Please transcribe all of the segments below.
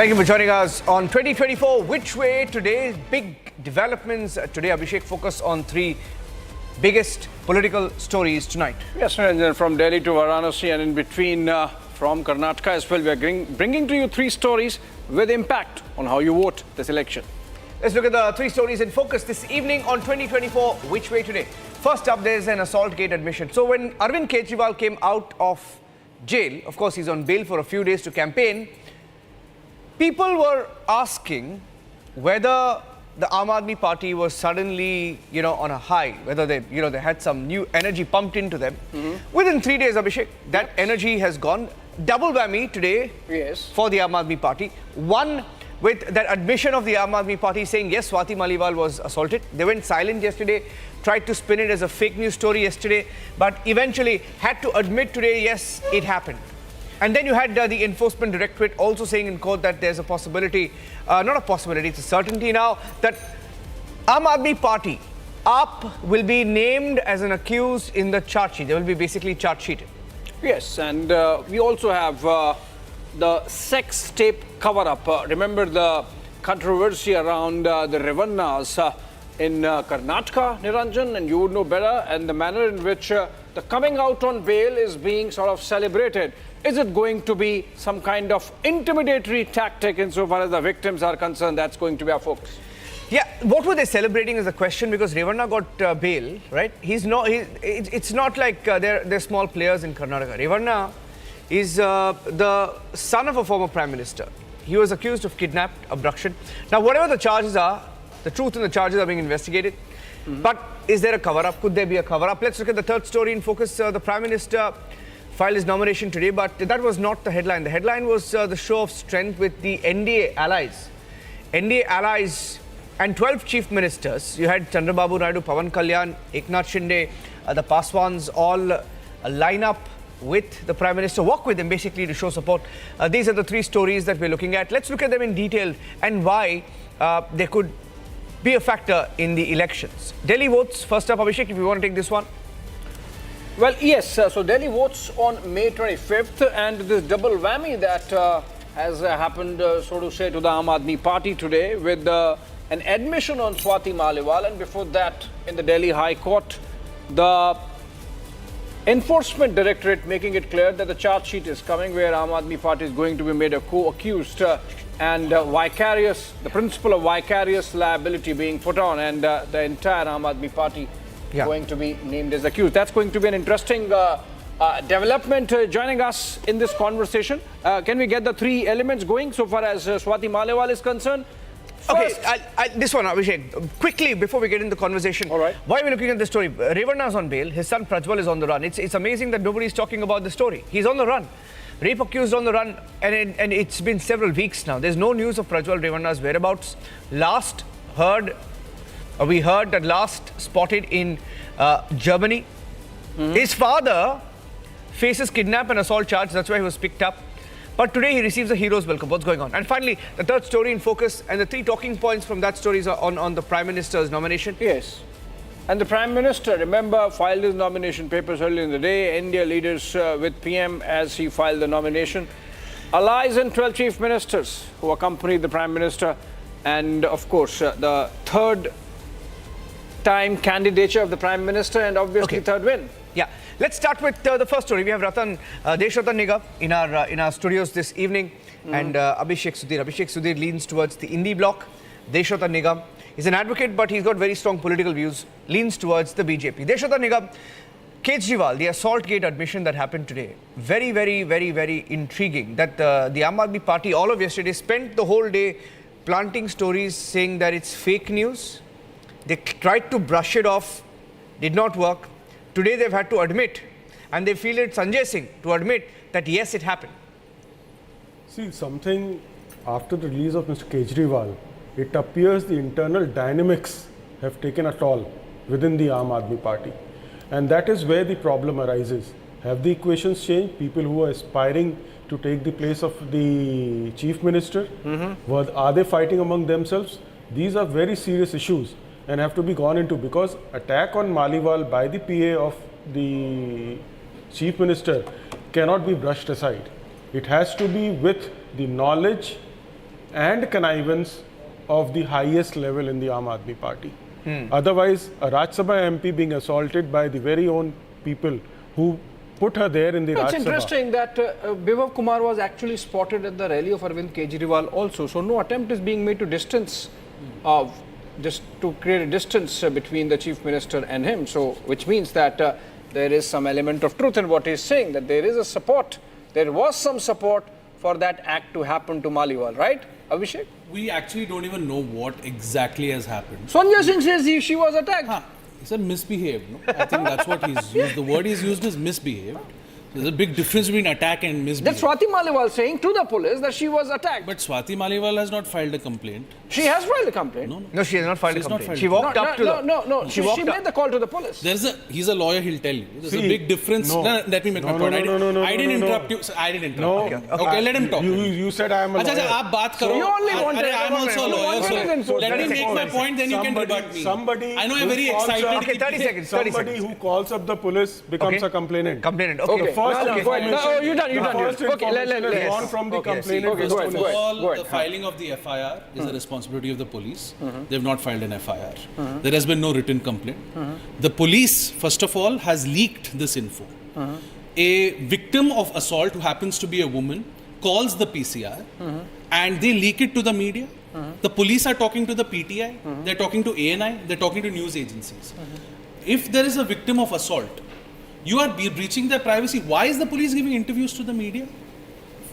Thank you for joining us on 2024. Which way today? Big developments today. Abhishek, focus on three biggest political stories tonight. Yes, Niranjan, from Delhi to Varanasi and in between from Karnataka as well. We are bringing to you three stories with impact on how you vote this election. Let's look at the three stories in focus this evening on 2024. Which way today? First up, there's an Assaultgate admission. So when Arvind Kejriwal came out of jail, of course, he's on bail for a few days to campaign. People were asking whether the Aam Aadmi Party was suddenly, on a high, whether they, they had some new energy pumped into them. Within 3 days, Abhishek, that energy has gone. Double whammy today for the Aam Aadmi Party. One, with that admission of the Aam Aadmi Party saying, yes, Swati Maliwal was assaulted. They went silent yesterday, tried to spin it as a fake news story yesterday, but eventually had to admit today, yes, it happened. And then you had the Enforcement Directorate also saying in court that there's a possibility, not a possibility, it's a certainty now, that Aam Aadmi Party, AAP, will be named as an accused in the charge sheet. They will be basically charge sheeted. Yes, and we also have the Sextape Coverup. Remember the controversy around the revannas in Karnataka, Niranjan, and you would know better, and the manner in which the coming out on bail is being sort of celebrated. Is it going to be some kind of intimidatory tactic insofar as the victims are concerned? That's going to be our focus. Yeah, what were they celebrating is the question, because Revanna got bail, right? It's not like they're small players in Karnataka. Revanna is the son of a former prime minister. He was accused of kidnap, abduction. Now, whatever the charges are, the truth in the charges are being investigated. But is there a cover-up? Could there be a cover-up? Let's look at the third story in focus. The prime minister filed his nomination today, but that was not the headline. The headline was the show of strength with the NDA allies. NDA allies and 12 chief ministers. You had Chandrababu Naidu, Pawan Kalyan, Eknath Shinde, the Paswans all line up with the Prime Minister, walk with him basically to show support. These are the three stories that we're looking at. Let's look at them in detail and why they could be a factor in the elections. Delhi votes, first up, Abhishek, if you want to take this one. Well, yes, so Delhi votes on May 25th, and this double whammy that has happened, so to say, to the Aam Aadmi Party today with an admission on Swati Maliwal, and before that, in the Delhi High Court, the Enforcement Directorate making it clear that the charge sheet is coming where Aam Aadmi Party is going to be made a co-accused and the principle of vicarious liability being put on, and the entire Aam Aadmi Party going to be named as accused. That's going to be an interesting development. Joining us in this conversation, can we get the three elements going so far as Swati Maliwal is concerned? First, okay, this one, Abhishek, quickly before we get into the conversation. All right. Why are we looking at this story? Revanna is on bail. His son Prajwal is on the run. It's amazing that nobody's talking about the story. He's on the run. Rape accused on the run, and it's been several weeks now. There's no news of Prajwal Revanna's whereabouts. We heard that last spotted in Germany. His father faces kidnap and assault charge. That's why he was picked up. But today he receives a hero's welcome. What's going on? And finally, the third story in focus, and the three talking points from that story are on the Prime Minister's nomination. Yes. And the Prime Minister, remember, filed his nomination papers earlier in the day. India leaders with PM as he filed the nomination. Allies and 12 chief ministers who accompanied the Prime Minister. And of course, the third time candidature of the Prime Minister, and obviously third win. Yeah. Let's start with the first story. We have Deshratan Nigam in our studios this evening, and Abhishek Sudhir. Abhishek Sudhir leans towards the Indi bloc. Deshratan Nigam is an advocate, but he's got very strong political views, leans towards the BJP. Deshratan Nigam, Kejriwal, the Assaultgate admission that happened today, very, very, very, very intriguing. That the Aam Aadmi Party all of yesterday spent the whole day planting stories saying that it's fake news. They tried to brush it off, did not work. Today they've had to admit, and they feel it's Sanjay Singh to admit that yes, it happened. See, something after the release of Mr. Kejriwal, it appears the internal dynamics have taken a toll within the Aam Aadmi Party. And that is where the problem arises. Have the equations changed? People who are aspiring to take the place of the chief minister, are they fighting among themselves? These are very serious issues and have to be gone into, because attack on Maliwal by the PA of the chief minister cannot be brushed aside. It has to be with the knowledge and connivance of the highest level in the Aam Aadmi Party. Otherwise, a Rajya Sabha MP being assaulted by the very own people who put her there in the Rajya It's Sabha. interesting that Bivav Kumar was actually spotted at the rally of Arvind Kejriwal also. So no attempt is being made to distance, just to create a distance between the Chief Minister and him. So which means that there is some element of truth in what he's saying, that there is a support, there was some support for that act to happen to Maliwal, right, Abhishek? We actually don't even know what exactly has happened. Sanjay Singh says she was attacked. He said misbehaved. No? I think that's what he's used. The word he's used is misbehaved. There's a big difference between attack and misbehave. That's Swati Maliwal saying to the police that she was attacked. But Swati Maliwal has not filed a complaint. She has filed a complaint. No, she has not filed a She's not complaint. filed She a walked up to the... No. She made the call to the police. He's a lawyer, he'll tell you. There's a See, big difference. no. No, let me make my point. I didn't interrupt you. I didn't interrupt you. Okay, let him talk. You said I am a lawyer. आप बात करो. You only wanted- I'm also a lawyer. So let me make my point, then you can rebut me. I know you're very excited. Okay, 30 seconds. 30 Somebody seconds. who calls up the police becomes a complainant. Complainant. Okay. Okay. First No, go ahead. No, you done. First Okay, information is gone from the Okay, complainant. okay, to go the ahead, police. All Go ahead. the filing of the FIR is the responsibility of the police. They have not filed an FIR. There has been no written complaint. The police, first of all, has leaked this info. A victim of assault who happens to be a woman calls the PCR and they leak it to the media. The police are talking to the PTI, they're talking to ANI, they're talking to news agencies. If there is a victim of assault, you are breaching their privacy. Why is the police giving interviews to the media?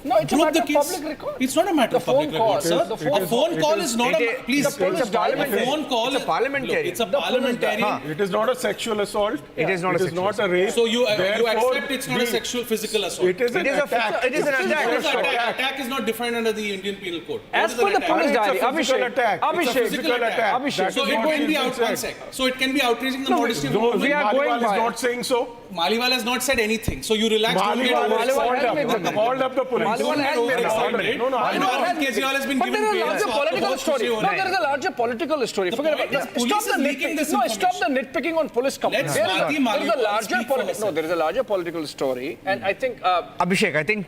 No, it's a Prove matter the of case. public record. It's not a matter The of public phone call, record, sir. the A phone call is not a... Please, It's a parliamentary. a phone call It's a parliamentary. Look, it's a parliamentary... It is not a sexual assault. It is not a It is sexual not a rape. So you Therefore, accept it's not a sexual physical assault. It is an attack. It is an attack. What is attack? Attack is not defined under the Indian Penal Code. As What is per an the police attack? It's a diary, physical Abhishek. attack. It's a Abhishek. physical attack. Abhishek. That So is it what can be has been out one said. sec. So it can be outraging the modesty of No, women. we are going Maliwal is by- not saying so. Maliwal has not said anything. So you relax. Don't get Maliwal has overexcited. called up the police. Maliwal Don't has get made a overexcited. No, I know Arvind Kejriwal has been But given there is a bail. larger So political बहुत story. खुशी हो No, रही है. there is a larger political story. Forget point about is it. police Stop is the leaking this stop the nitpicking on police companies. Let Swati Maliwal speak for herself. No, there is a larger political story, and I think Abhishek, I think,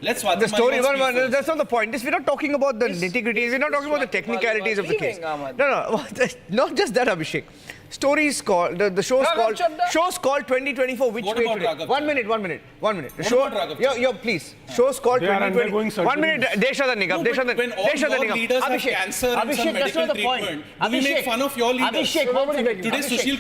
Let's Swati the story, Maliwal speak for that's not the point. We're not talking about the nitty-gritties. We're not talking about the technicalities of the case. leaving, Ahmad. No, not just that, Abhishek. Stories called, the show's Raghav called, Chadda. 2024, which What way about today? Raghav One Chadda? minute. The What show, about Raghav please. Show's called They are 2020. undergoing 1 minute, Desha No, but when all your leaders have cancer and some medical treatment, do we make fun of your leaders? Today, Sushil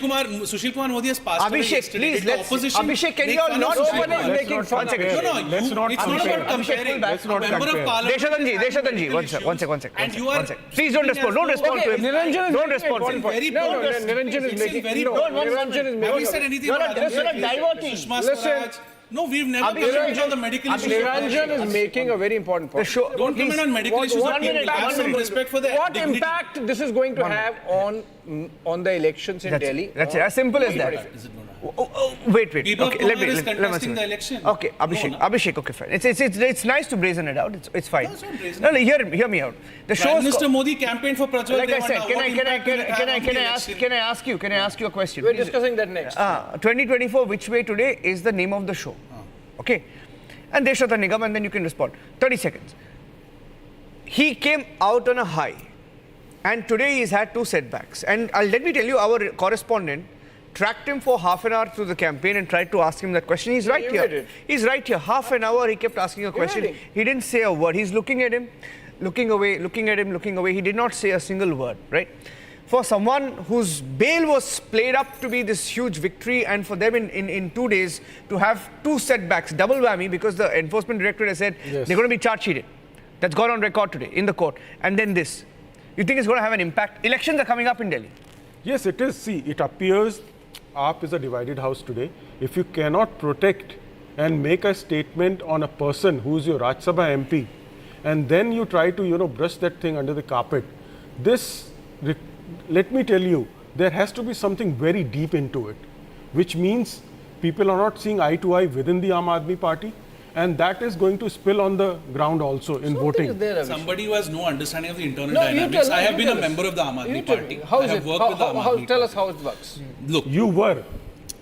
Kumar Modi has passed away Abhishek, yesterday. please, Did the opposition Abhishek, can make you all fun not... of Sushil Nobody is Kumar? making fun of second. it. No, Let's not it's not compare. about comparing. Let's not A member of compare. parliament Deshadanji, one sec. And you are Please don't respond. Don't respond to him. Niranjan is Don't making respond to one him. point. Very No, bold. Niranjan is It's in making... very No, bold. Niranjan is Have we making... said anything You're about a diverting. Sushma Listen. Swaraj? No, we've never commented on the medical issue. Niranjan is making a very important point. The show, Don't comment on medical issues. What Have some respect for the What dignity. impact this is going to have on the elections in Delhi? That's it. As simple as that. Is it going to happen? Wait. Biplab Okay, Kumar let is me contesting see. the election. Okay, Abhishek, okay, fine. It's nice to brazen it out. It's fine. No, it's not brazen. No, hear me out. The show Prime is Minister Modi campaigned for Prajwal like I said. Revanna. Can I ask you a question? We're Please. discussing that next. 2024, which way today is the name of the show. Okay, and Deshata Nigam, and then you can respond. 30 seconds. He came out on a high, and today he's had 2 setbacks. And let me tell you, our correspondent tracked him for half an hour through the campaign and tried to ask him that question. He's right you here. did it. He's right here. Half an hour he kept asking a question. Really? He didn't say a word. He's looking at him, looking away, looking at him, looking away. He did not say a single word, right? For someone whose bail was played up to be this huge victory, and for them in 2 days to have 2 setbacks, double whammy, because the enforcement directorate has said they're going to be charge sheeted. That's gone on record today in the court. And then this. You think it's going to have an impact? Elections are coming up in Delhi. Yes, it is. See, it appears AAP is a divided house today. If you cannot protect and make a statement on a person who is your Rajya Sabha MP, and then you try to, brush that thing under the carpet, let me tell you, there has to be something very deep into it, which means people are not seeing eye to eye within the Aam Aadmi Party, and that is going to spill on the ground also in voting. Somebody who has no understanding of the internal No, you dynamics. tell- I have you been a tell us. member of the Aam You Aadmi tell Party. me. How I is have it? worked with the Aam Aadmi Tell Party. us how it works. Look, You were.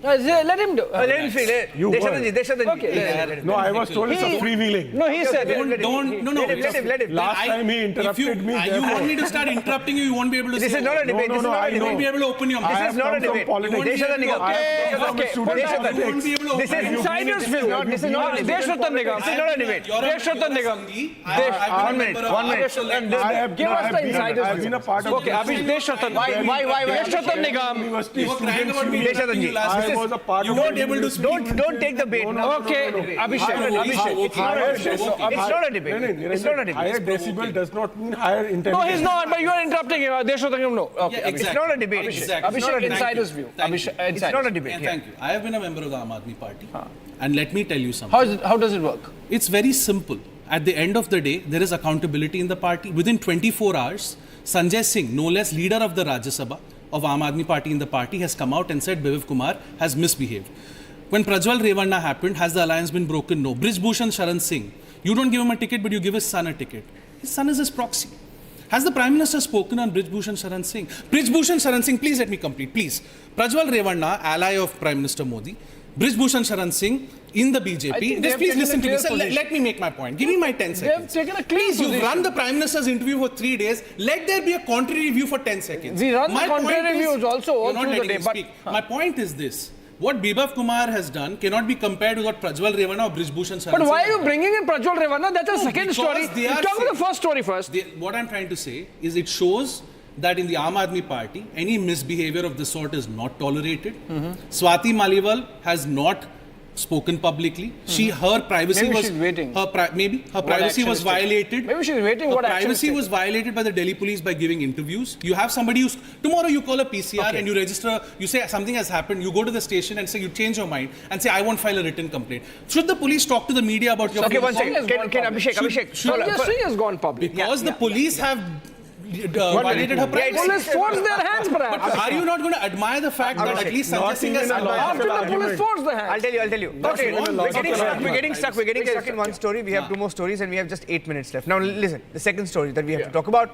Let him do. Let him feel it. You Deshatanji. Okay. No, I was told it's a freewheeling. No, he said. Let him. Last time he interrupted me. You want me to start interrupting you won't be able to This say is not a word. debate. This is not a You won't be debate. able to open your mouth. This is not a debate. Politics. Okay. You won't be able to This is open your mouth. Insider's view. This is not a debate. Deshratan Nigam. This is not a debate. Deshratan Nigam. One minute. Give us the insider's I've view. been a part of Okay, Abhishek Deshratan. Why? Deshratan Nigam. You were crying about me interrupting you last I week. was a part You of weren't able to speak. Don't take the bait. Okay, Abhishek. It's not a debate. It's not a debate. Higher decibel does not mean higher intelligence. No, he's not, but you are interrupting him. Deshratan Nigam, no. Okay, Yeah, It's not a debate. Exactly. Abhishek, insider's view. Abhishek, It's not a insider's. debate. And Yeah. thank you. I have been a member of the Aam Aadmi Party. And let me tell you something. How does it work? It's very simple. At the end of the day, there is accountability in the party. Within 24 hours, Sanjay Singh, no less leader of the Rajya Sabha of Aam Aadmi Party in the party, has come out and said Biviv Kumar has misbehaved. When Prajwal Revanna happened, has the alliance been broken? No. Brij Bhushan Sharan Singh, you don't give him a ticket, but you give his son a ticket. His son is his proxy. Has the Prime Minister spoken on Brij Bhushan Sharan Singh? Brij Bhushan Sharan Singh, please let me complete, please. Prajwal Revanna, ally of Prime Minister Modi, Brij Bhushan Sharan Singh in the think BJP. they Just have please taken listen a to clear this. Let me make my point. Give me my 10 They have seconds. taken a clear Please, you've position. run the Prime Minister's interview for 3 days. Let there be a contrary view for 10 seconds. We run the My contrary point is- reviews also all You're not through the letting day, me but- speak. My point is this. What Bibav Kumar has done cannot be compared with what Prajwal Revanna or Brij Bhushan Sharan But why are Singh you bringing in Prajwal Revanna? That's a second because story. they are Talk about the saying- first story first. What I'm trying to say is it shows that in the Aam Aadmi Party, any misbehavior of this sort is not tolerated. Swati Maliwal has not spoken publicly. Her privacy Maybe was she's waiting. Her privacy action was is taken? violated. Maybe she's waiting Her what action is privacy taken. was violated by the Delhi police by giving interviews. You have somebody who's tomorrow you call a PCR and you register. You say something has happened. You go to the station and say you change your mind and say I won't file a written complaint. Should the police talk to the media about your? Okay, one Singh has second. gone Can public. Abhishek? Sanjay Singh has gone public. Because the police have violated her privacy. Police forced their hands, perhaps. Are you not going to admire the fact that at least Sanjay Singh has After the police forced their I'll hands. tell you. That's Okay, wrong. we're getting stuck. We're getting stuck in one yeah. story. We have 2 more stories and we have just 8 minutes left. Now listen, the second story that we have to talk about.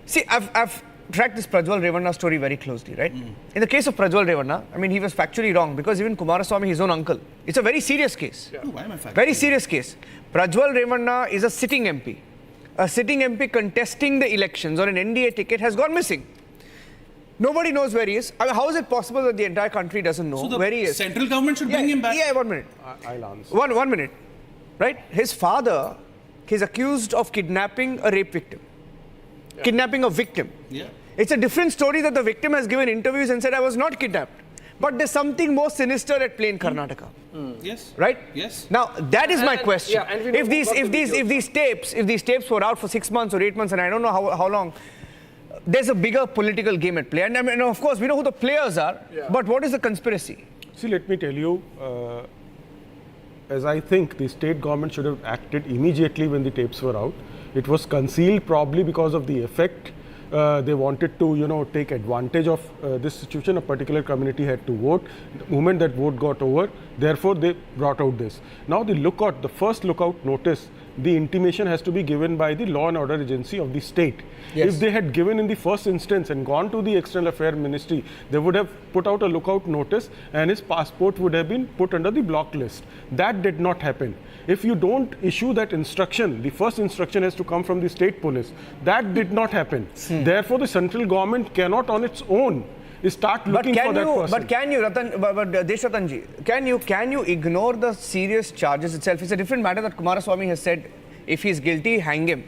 See, I've tracked this Prajwal Revanna story very closely, right? In the case of Prajwal Revanna, I mean, he was factually wrong because even Kumaraswamy, his own uncle, it's a very serious case. Why am I factoring? Very serious case. Prajwal Revanna is a sitting MP. A sitting MP contesting the elections on an NDA ticket has gone missing. Nobody knows where he is. I mean, how is it possible that the entire country doesn't know So the where he is? central government should bring him back. Yeah, 1 minute. I'll answer. One minute. Right? His father is accused of kidnapping a rape victim. Kidnapping a victim. Yeah. It's a different story that the victim has given interviews and said, I was not kidnapped. But there's something more sinister at play in Karnataka. Yes. Right? Yes. Now, that is my And- question. yeah, and we know If these tapes were out for 6 months or 8 months, and I don't know how long, there's a bigger political game at play. And I mean, of course, we know who the players are, but what is the conspiracy? See, let me tell you, as I think the state government should have acted immediately when the tapes were out. It was concealed probably because of the effect. They wanted to, take advantage of this situation. A particular community had to vote. The moment that vote got over, therefore they brought out this. Now the first lookout notice, the intimation has to be given by the law and order agency of the state. Yes. If they had given in the first instance and gone to the External Affairs Ministry, they would have put out a lookout notice and his passport would have been put under the block list. That did not happen. If you don't issue that instruction, the first instruction has to come from the state police. That did not happen. Therefore, the central government cannot on its own start looking for that person. But can you, Deshratanji, can you ignore the serious charges itself? It's a different matter that Kumaraswamy has said, if he's guilty, hang him.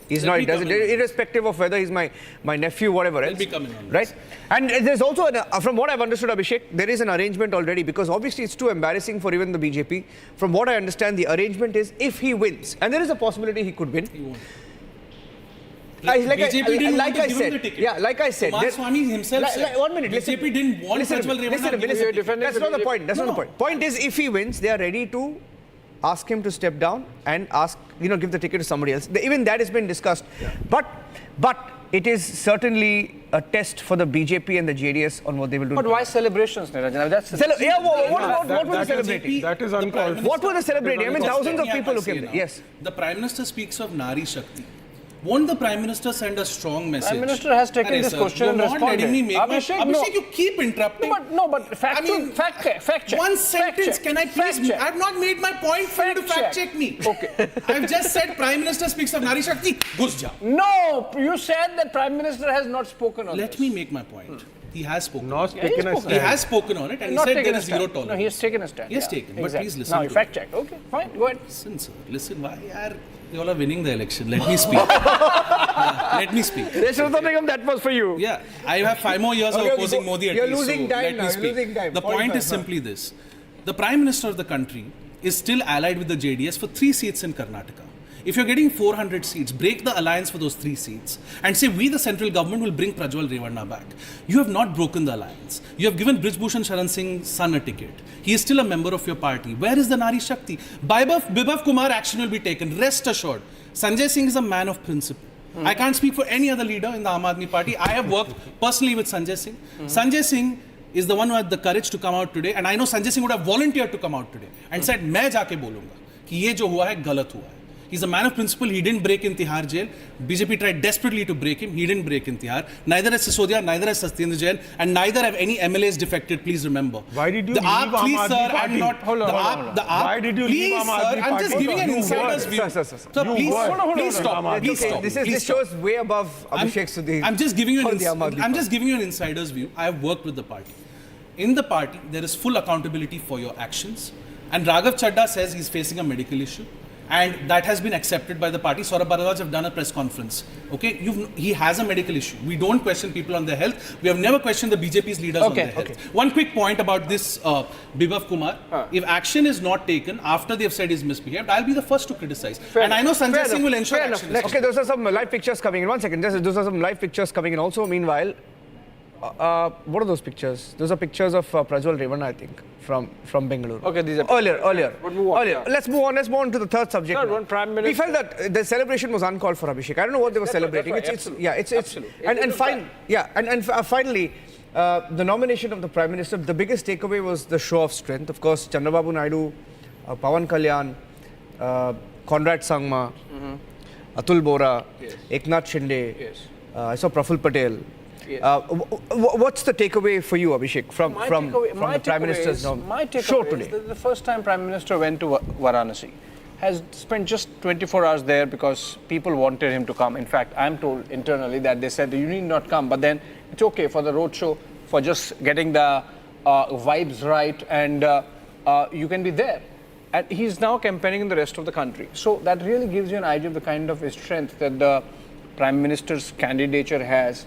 He's not, it doesn't, irrespective of whether he's my nephew, whatever else. Be coming on right? And there's also, from what I've understood, Abhishek, there is an arrangement already because obviously it's too embarrassing for even the BJP. From what I understand, the arrangement is if he wins, and there is a possibility he could win. He won't. Like I give him the ticket. Yeah, like I said. Kumaraswamy himself said, 1 minute, listen. BJP didn't want Prajwal Revanna to give him the ticket. That's not the point. That's not the point. Point is, if he wins, they are ready to ask him to step down and give the ticket to somebody else. Even that has been discussed. Yeah. But it is certainly a test for the BJP and the JDS on what they will do. But why celebrations, Niranjan? What were they celebrating? That is uncalled for. What were they celebrating? I mean, thousands of people who came there. Yes. The Prime Minister speaks of Nari Shakti. Won't the Prime Minister send a strong message? Prime Minister has taken Arey, this sir, question and you're not responded. letting me make Abhishek, my... no. Abhishek, you keep interrupting. But fact check. One Fact sentence, check. can I please... Fact check. I have not made my point for you to Fact fact check. check me. Okay. I've just said Prime Minister speaks of Nari Shakti, ghus ja. No, you said that Prime Minister has not spoken on Let this. me make my point. He has spoken. Not he's taken a spoken. He stand. has spoken on it and he Not said taken there a is stand. zero tolerance. No, he has taken a stand. He has taken, but please listen Now to you fact me. check. Okay, fine, go ahead. Listen, sir. Listen, why you all are winning the election? Let me speak. Let me speak. That was for you. Yeah, I have 5 more years of Okay, opposing Modi at you're least. losing so time let now, me you're speak. losing time. The point 45, is simply this. The Prime Minister of the country is still allied with the JDS for 3 seats in Karnataka. If you're getting 400 seats, break the alliance for those 3 seats and say we, the central government, will bring Prajwal Revanna back. You have not broken the alliance. You have given Brij Bhushan Sharan Singh's son a ticket. He is still a member of your party. Where is the Nari Shakti? Bibhav Kumar action will be taken. Rest assured. Sanjay Singh is a man of principle. I can't speak for any other leader in the Aam Aadmi Party. I have worked personally with Sanjay Singh. Sanjay Singh is the one who had the courage to come out today, and I know Sanjay Singh would have volunteered to come out today and said, "मैं जाके बोलूँगा कि ये जो हुआ है गलत हुआ है." He's a man of principle. He didn't break in Tihar jail. BJP tried desperately to break him. He didn't break in Tihar. Neither has Sisodia, neither has Satyendra Jain, and neither have any MLAs defected. Please remember. Why did you the leave AAP, Aam please, Aadmi sir, Party? I'm not. Hold on, the hold AAP, on. the AAP. Why did you please, leave Aam sir, Aadmi I'm just Party? giving an You insider's were. view. Sir. Sir, You please, were. please stop. Aam Aadmi Please Party. stop. This Please stop. shows way above Abhishek Sudhi. I'm just giving you on the Aam Aadmi I'm Party. just giving you an insider's view. I have worked with the party. In the party, there is full accountability for your actions. And Raghav Chadda says he's facing a medical issue. And that has been accepted by the party. Saurabh Bharadwaj have done a press conference. Okay, he has a medical issue. We don't question people on their health. We have never questioned the BJP's leaders on their health. One quick point about this Bibhav Kumar. If action is not taken after they have said he's misbehaved, I'll be the first to criticize. And I know Sanjay Singh will ensure action is taken. Okay, those are some live pictures coming in. 1 second. Those are some live pictures coming in. Also, meanwhile, what are those pictures? Those are pictures of Prajwal Revanna, I think, from Bengaluru. Okay, these are earlier. We'll move on, Earlier. yeah. Let's move on to the third subject. Third now. one, Prime We Minister. felt that the celebration was uncalled for, Abhishek. I don't know what they were celebrating. right, It's absolutely. finally, the nomination of the Prime Minister. The biggest takeaway was the show of strength. Of course, Chandrababu Naidu, Pawan Kalyan, Conrad Sangma, Atul Bora, Eknath Shinde. Yes. I saw Praful Patel. Yes. What's the takeaway for you, Abhishek, from the Prime Minister's show today? The first time Prime Minister went to Varanasi, has spent just 24 hours there because people wanted him to come. In fact, I'm told internally that they said you need not come, but then it's okay for the roadshow, for just getting the vibes right, and you can be there. And he's now campaigning in the rest of the country. So that really gives you an idea of the kind of strength that the Prime Minister's candidature has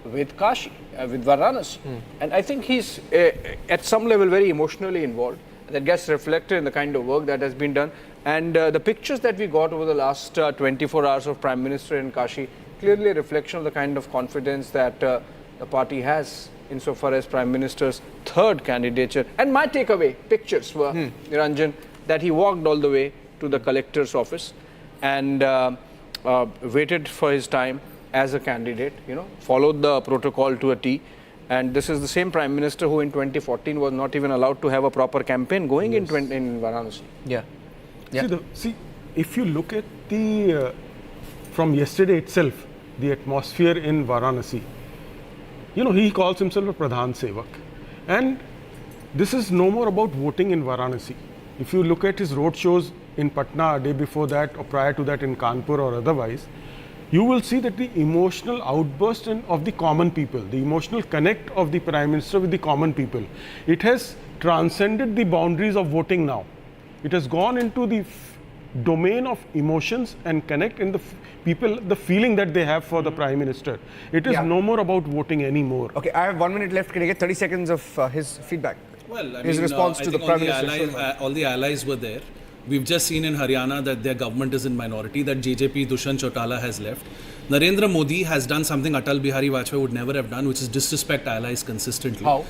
with Kashi, with Varanasi. And I think he's at some level very emotionally involved. That gets reflected in the kind of work that has been done. And the pictures that we got over the last 24 hours of Prime Minister in Kashi, clearly a reflection of the kind of confidence that the party has insofar as Prime Minister's third candidature. And my takeaway pictures were, Niranjan, that he walked all the way to the collector's office and waited for his time as a candidate, followed the protocol to a T. And this is the same Prime Minister who in 2014 was not even allowed to have a proper campaign going in Varanasi. Yeah. See, if you look at the, from yesterday itself, the atmosphere in Varanasi, he calls himself a Pradhan Sevak. And this is no more about voting in Varanasi. If you look at his road shows in Patna a day before that or prior to that in Kanpur or otherwise, you will see that the emotional outburst of the common people, the emotional connect of the Prime Minister with the common people, it has transcended the boundaries of voting now. It has gone into the domain of emotions and connect in the people, the feeling that they have for the Prime Minister. It is no more about voting anymore. Okay, I have 1 minute left. Can I get 30 seconds of his feedback? Well, his response to the Prime Minister. All the allies were there. We've just seen in Haryana that their government is in minority, that JJP Dushyant Chautala has left. Narendra Modi has done something Atal Bihari Vajpayee would never have done, which is disrespect allies consistently. How?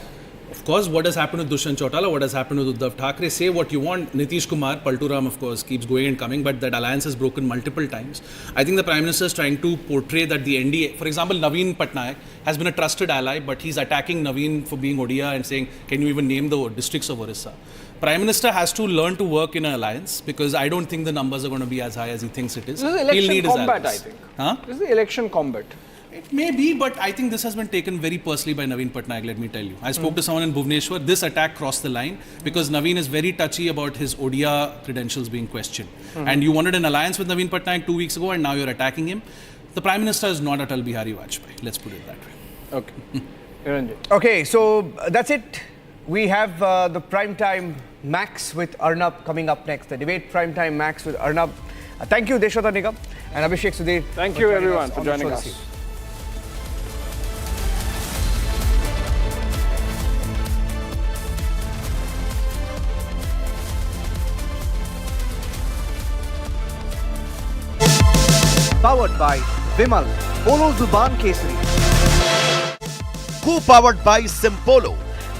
Of course, what has happened with Dushyant Chautala, what has happened with Uddhav Thackeray, say what you want. Nitish Kumar, Palturam, of course, keeps going and coming, but that alliance has broken multiple times. I think the Prime Minister is trying to portray that the NDA, for example, Naveen Patnaik has been a trusted ally, but he's attacking Naveen for being Odia and saying, can you even name the districts of Orissa? Prime Minister has to learn to work in an alliance because I don't think the numbers are going to be as high as he thinks it is. This is He'll election need his combat, I allies. think. Huh? This is the election combat. It may be, but I think this has been taken very personally by Naveen Patnaik, let me tell you. I spoke to someone in Bhubaneswar. This attack crossed the line because Naveen is very touchy about his ODIA credentials being questioned. And you wanted an alliance with Naveen Patnaik 2 weeks ago and now you're attacking him. The Prime Minister is not Atal Bihari Vajpayee. Let's put it that way. Okay. Niranjan. Okay, so that's it. We have the Primetime Max with Arnab coming up next. The debate Primetime Max with Arnab. Thank you, Deshwata Nigam and Abhishek Sudhir. Thank you, everyone, for joining us. Powered by Vimal, Polo Zuban Kesari. Co-powered by Simpolo.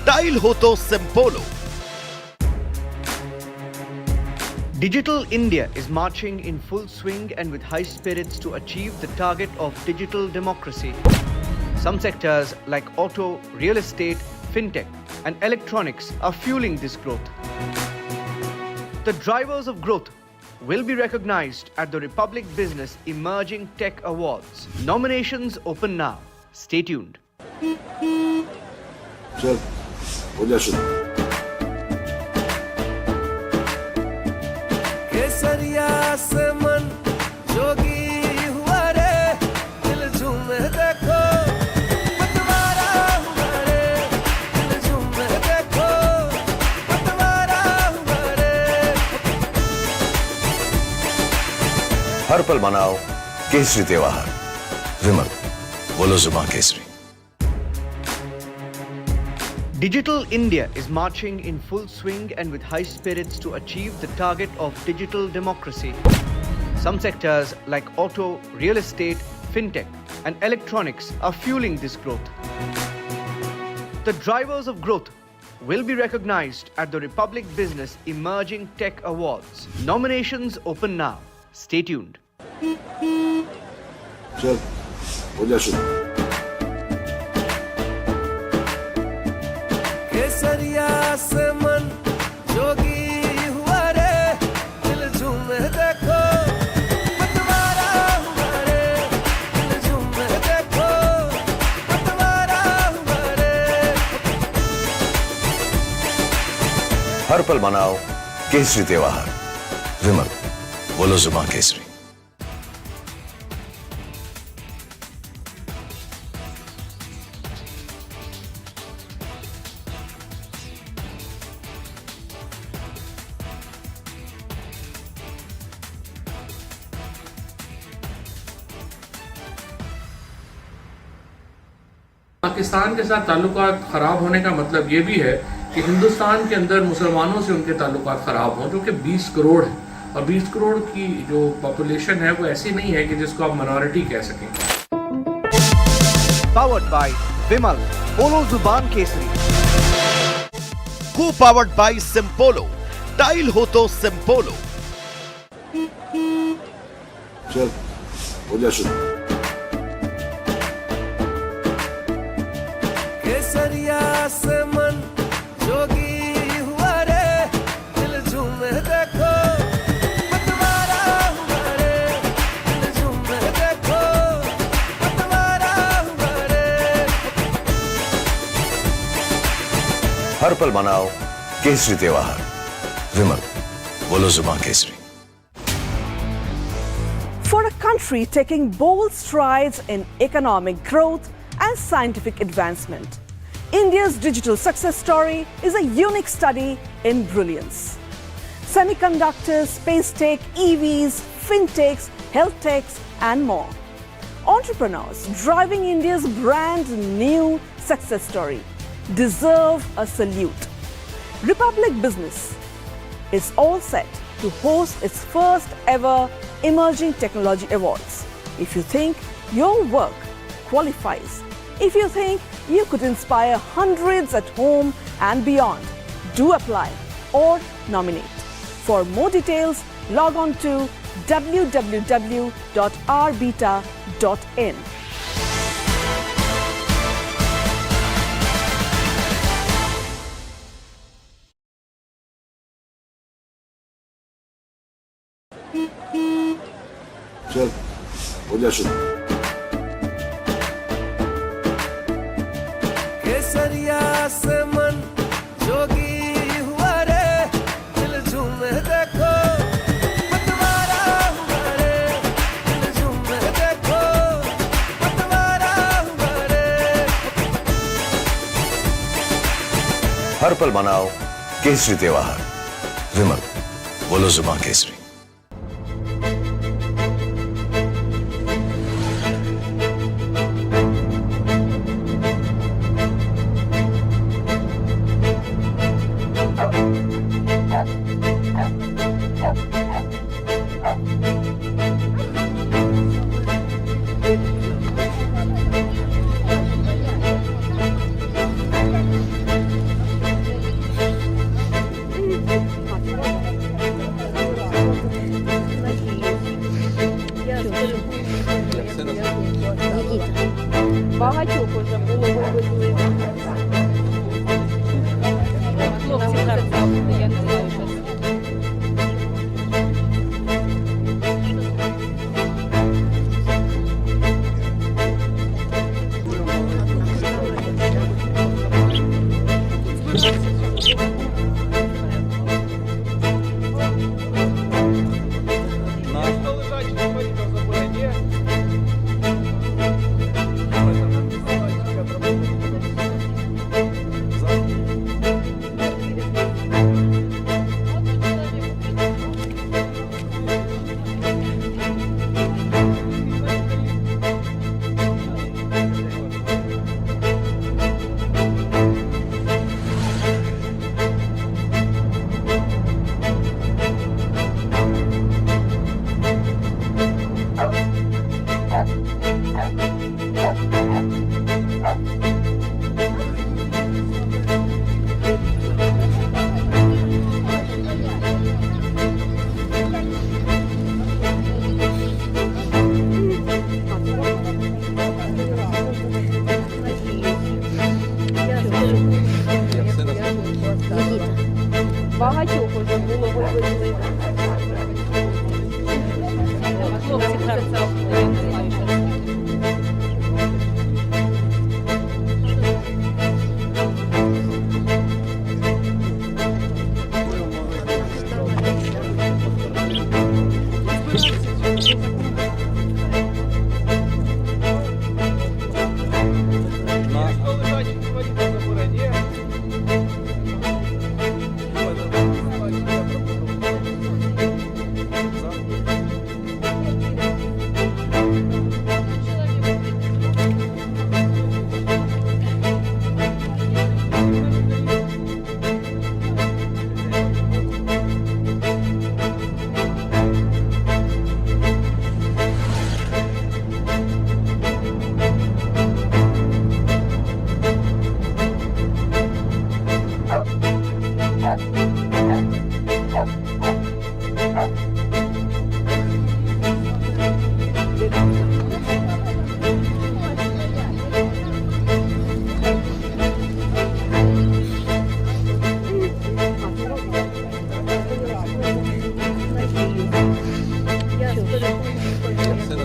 Tile ho to Simpolo. Digital India is marching in full swing and with high spirits to achieve the target of digital democracy. Some sectors like auto, real estate, fintech, and electronics are fueling this growth. The drivers of growth will be recognized at the Republic Business Emerging Tech Awards. Nominations open now. Stay tuned. चल हो जा शुरू केसरिया से मन जोगी हुआ रे दिल झूमे देखो पतवारा हुआ रे दिल झूमे देखो पतवारा हुआ रे हर पल मनाओ केसरी त्योहार विमल बोलो जुबान Kesari Digital India is marching in full swing and with high spirits to achieve the target of digital democracy. Some sectors like auto, real estate, fintech, and electronics are fueling this growth. The drivers of growth will be recognized at the Republic Business Emerging Tech Awards. Nominations open now. Stay tuned. चल हो जा शुरू केसरिया से मन जोगी हुआ रे दिल झूमे देखो पतवारा हुआ रे दिल झूमे देखो पतवारा हुआ रे हर पल मनाओ केसरी त्योहार विमल बोलो जुबान केसरी पाकिस्तान के साथ ताल्लुकात ख़राब होने का मतलब ये भी है कि हिंदुस्तान के अंदर मुसलमानों से उनके ताल्लुकात ख़राब हों, जो कि 20 करोड़ है और 20 करोड़ की जो पॉपुलेशन है वो ऐसी नहीं है कि जिसको आप माइनॉरिटी कह सकें. Powered by Vimal, Polo Zuban Kesari. Co-powered by Simpolo. Tile ho to Simpolo. चल हो जा शुरू केसरिया से मन जोगी हुआ रे दिल झूमे देखो पतवारा हुआ रे दिल झूमे देखो पतवारा हुआ रे हर पल मनाओ केसरी त्योहार विमल बोलो जुबान Kesari For a country taking bold strides in economic growth and scientific advancement, India's digital success story is a unique study in brilliance. Semiconductors, space tech, EVs, fintechs, health techs, and more. Entrepreneurs driving India's brand new success story deserve a salute. Republic Business is all set to host its first ever Emerging Technology Awards. If you think your work qualifies, if you think you could inspire hundreds at home and beyond, do apply or nominate. For more details, log on to www.rbeta.in. जा शुरू केसरिया से मन जोगी हुआ रे दिल झूमे देखो पतवारा हुआ रे दिल झूमे देखो पतवारा हुआ रे हर पल मनाओ केसरी त्योहार विमल बोलो जुमा Kesari Багатьох уже було вивезли. Хлопці трапили, я не знаю, що це. Багатьох уже було вивезли. Хлопці трапили, я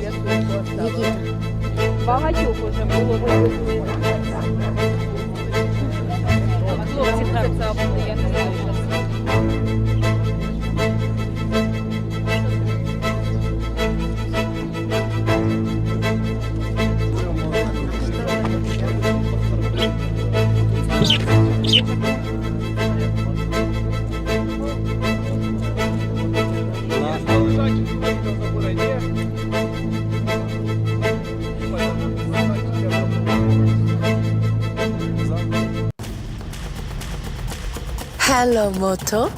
не знаю, що це. Багатьох уже було вивезли. Хлопці трапили, я не знаю, що це. Hello, Moto.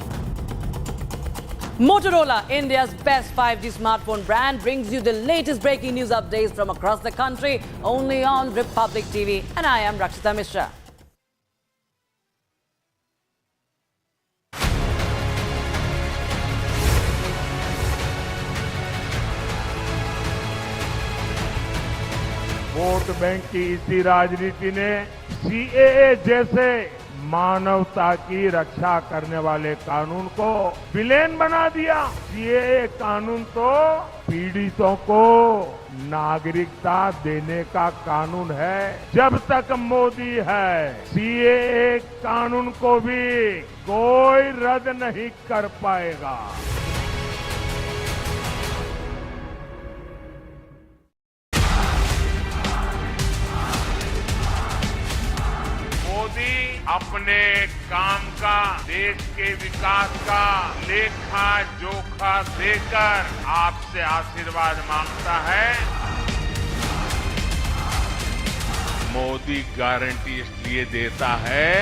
Motorola, India's best 5G smartphone brand, brings you the latest breaking news updates from across the country only on Republic TV. And I am Rakshita Mishra. Vote bank की इसी राजनीति ने सीएए जैसे मानवता की रक्षा करने वाले कानून को विलेन बना दिया। ये कानून तो पीड़ितों को नागरिकता देने का कानून है। जब तक मोदी है, सीएए कानून को भी कोई रद्द नहीं कर पाएगा। मोदी अपने काम का, देश के विकास का लेखा जोखा देकर आपसे आशीर्वाद मांगता है। मोदी गारंटी इसलिए देता है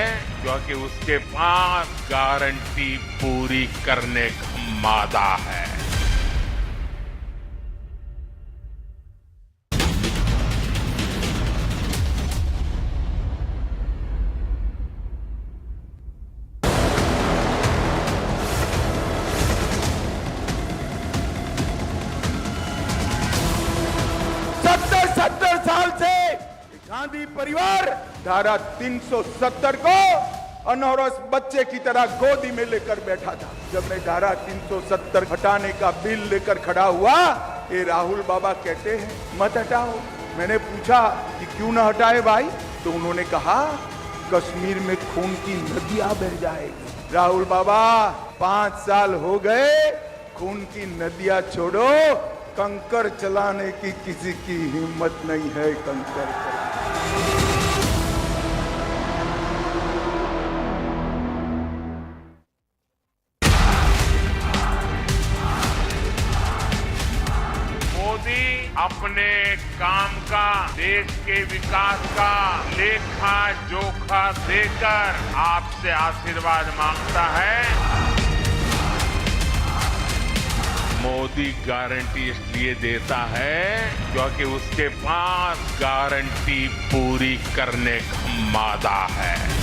क्योंकि उसके पास गारंटी पूरी करने का मादा है। गांधी परिवार धारा 370 को अनौरस बच्चे की तरह गोदी में लेकर बैठा था। जब मैं धारा 370 हटाने का बिल लेकर खड़ा हुआ, ये राहुल बाबा कहते हैं मत हटाओ। मैंने पूछा कि क्यों ना हटाए भाई, तो उन्होंने कहा कश्मीर में खून की नदियां बह जाएगी। राहुल बाबा 5 साल हो गए, खून की नदियां छोड़ो, कंकर चलाने की किसी की हिम्मत नहीं है। कंकर चलाने अपने काम का, देश के विकास का लेखा जोखा देकर आपसे आशीर्वाद मांगता है। मोदी गारंटी इसलिए देता है क्योंकि उसके पास गारंटी पूरी करने का मादा है।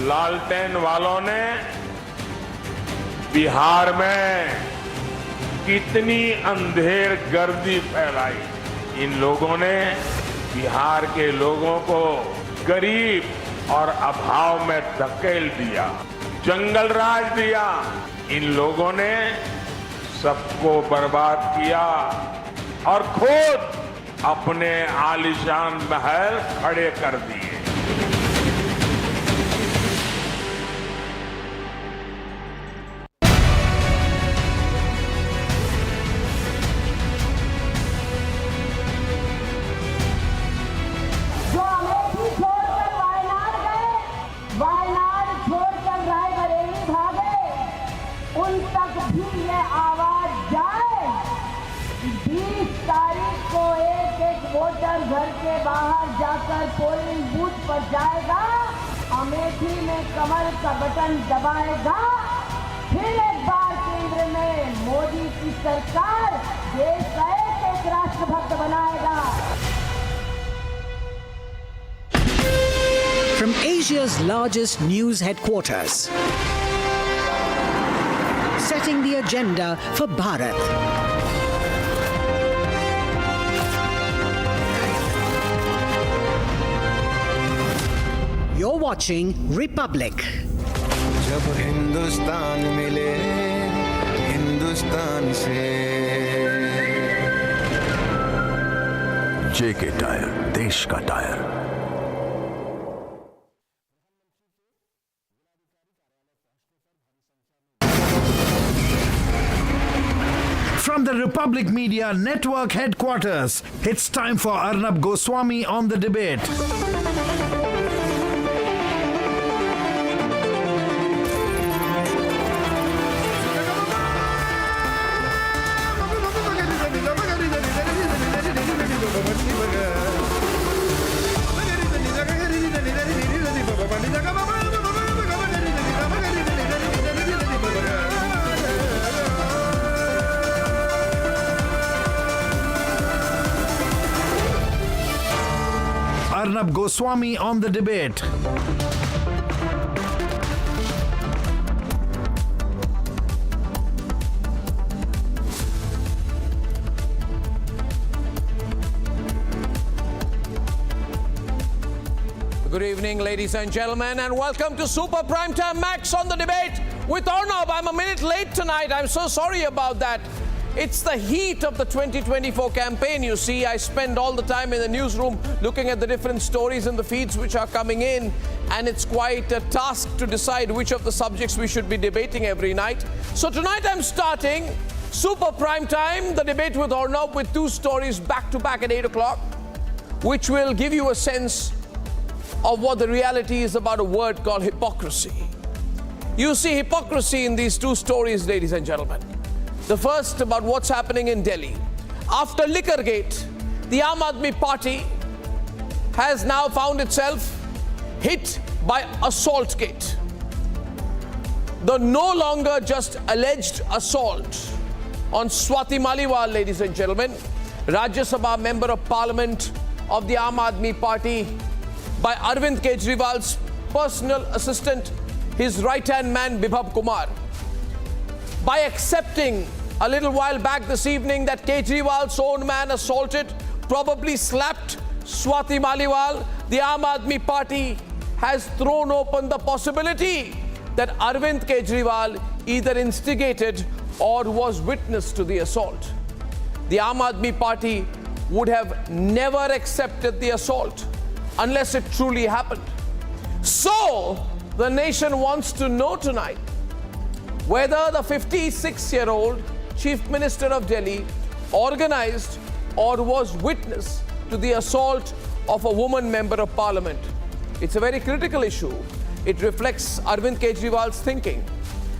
लालटेन वालों ने बिहार में कितनी अंधेर गर्दी फैलाई। इन लोगों ने बिहार के लोगों को गरीब और अभाव में धकेल दिया, जंगल राज दिया। इन लोगों ने सबको बर्बाद किया और खुद अपने आलीशान महल खड़े कर दिए। घर के बाहर जाकर पोलिंग बूथ पर जाएगा, अमेठी में कमल का बटन दबाएगा, फिर एक बार केंद्र में मोदी की सरकार देश का एक राष्ट्रभक्त बनाएगा। From Asia's largest news headquarters, setting the agenda for Bharat. You're watching Republic. जब हिंदुस्तान मिले हिंदुस्तान से, जेके टायर, देश का tyre. From the Republic Media Network headquarters, it's time for Arnab Goswami on the debate. Arnab Goswami on the debate. Good evening, ladies and gentlemen, and welcome to Super Primetime Max on the Debate with Arnab. I'm a minute late tonight. I'm so sorry about that. It's the heat of the 2024 campaign, you see. I spend all the time in the newsroom looking at the different stories and the feeds which are coming in, and it's quite a task to decide which of the subjects we should be debating every night. So tonight I'm starting Super Primetime, the Debate with Arnab, with two stories back to back at 8 o'clock, which will give you a sense of what the reality is about a word called hypocrisy. You see hypocrisy in these two stories, ladies and gentlemen. The first about what's happening in Delhi. After Liquorgate, the Aam Aadmi Party has now found itself hit by Assaultgate. The no longer just alleged assault on Swati Maliwal, ladies and gentlemen, Rajya Sabha Member of Parliament of the Aam Aadmi Party, by Arvind Kejriwal's personal assistant, his right-hand man Bibhav Kumar. By accepting a little while back this evening that Kejriwal's own man assaulted, probably slapped Swati Maliwal, the Aam Aadmi Party has thrown open the possibility that Arvind Kejriwal either instigated or was witness to the assault. The Aam Aadmi Party would have never accepted the assault unless it truly happened. So, the nation wants to know tonight whether the 56-year-old Chief Minister of Delhi organized or was witness to the assault of a woman Member of Parliament. It's a very critical issue. It reflects Arvind Kejriwal's thinking.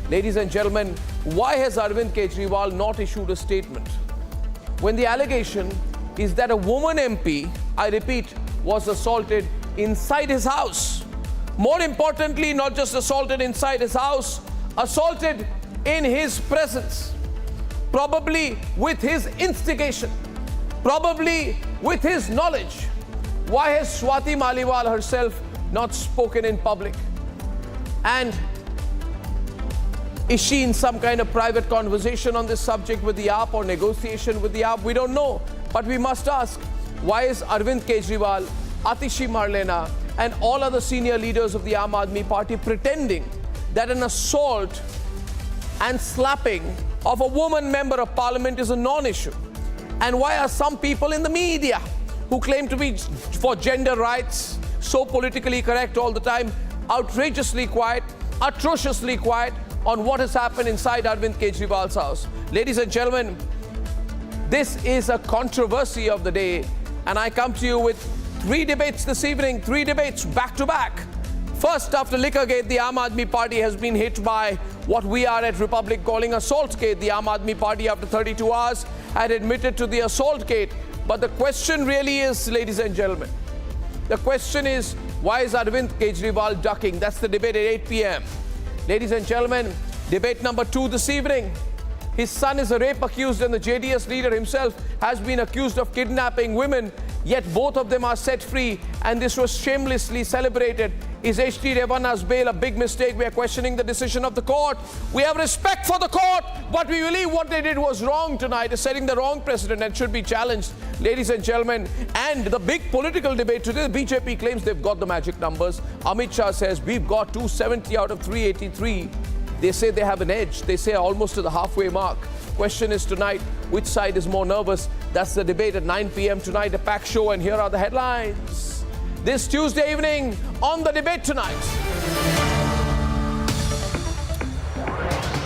Ladies and gentlemen, why has Arvind Kejriwal not issued a statement when the allegation is that a woman MP, I repeat, was assaulted inside his house? More importantly, not just assaulted inside his house, assaulted in his presence, probably with his instigation, probably with his knowledge. Why has Swati Maliwal herself not spoken in public? And is she in some kind of private conversation on this subject with the AAP or negotiation with the AAP? We don't know. But we must ask, why is Arvind Kejriwal, Atishi Marlena, and all other senior leaders of the Aam Aadmi Party pretending that an assault and slapping of a woman Member of Parliament is a non-issue? And why are some people in the media who claim to be for gender rights so politically correct all the time outrageously quiet, atrociously quiet on what has happened inside Arvind Kejriwal's house? Ladies and gentlemen, this is a controversy of the day, and I come to you with three debates this evening, three debates back to back. First, after Liquorgate, the Aam Aadmi Party has been hit by what we are at Republic calling Assaultgate. The Aam Aadmi Party, after 32 hours, had admitted to the Assaultgate. But the question really is, ladies and gentlemen, the question is, why is Arvind Kejriwal ducking? That's the debate at 8 p.m. Ladies and gentlemen, debate number two this evening. His son is a rape accused, and the JDS leader himself has been accused of kidnapping women, yet both of them are set free, and this was shamelessly celebrated. Is H.D. Revanna's bail a big mistake? We are questioning the decision of the court. We have respect for the court, but we believe what they did was wrong tonight, is setting the wrong precedent and should be challenged, ladies and gentlemen. And the big political debate today, the BJP claims they've got the magic numbers. Amit Shah says we've got 270 out of 383. They say they have an edge. They say almost to the halfway mark. Question is tonight, which side is more nervous? That's the debate at 9 p.m. tonight, a packed show, and here are the headlines. This Tuesday evening on the debate tonight.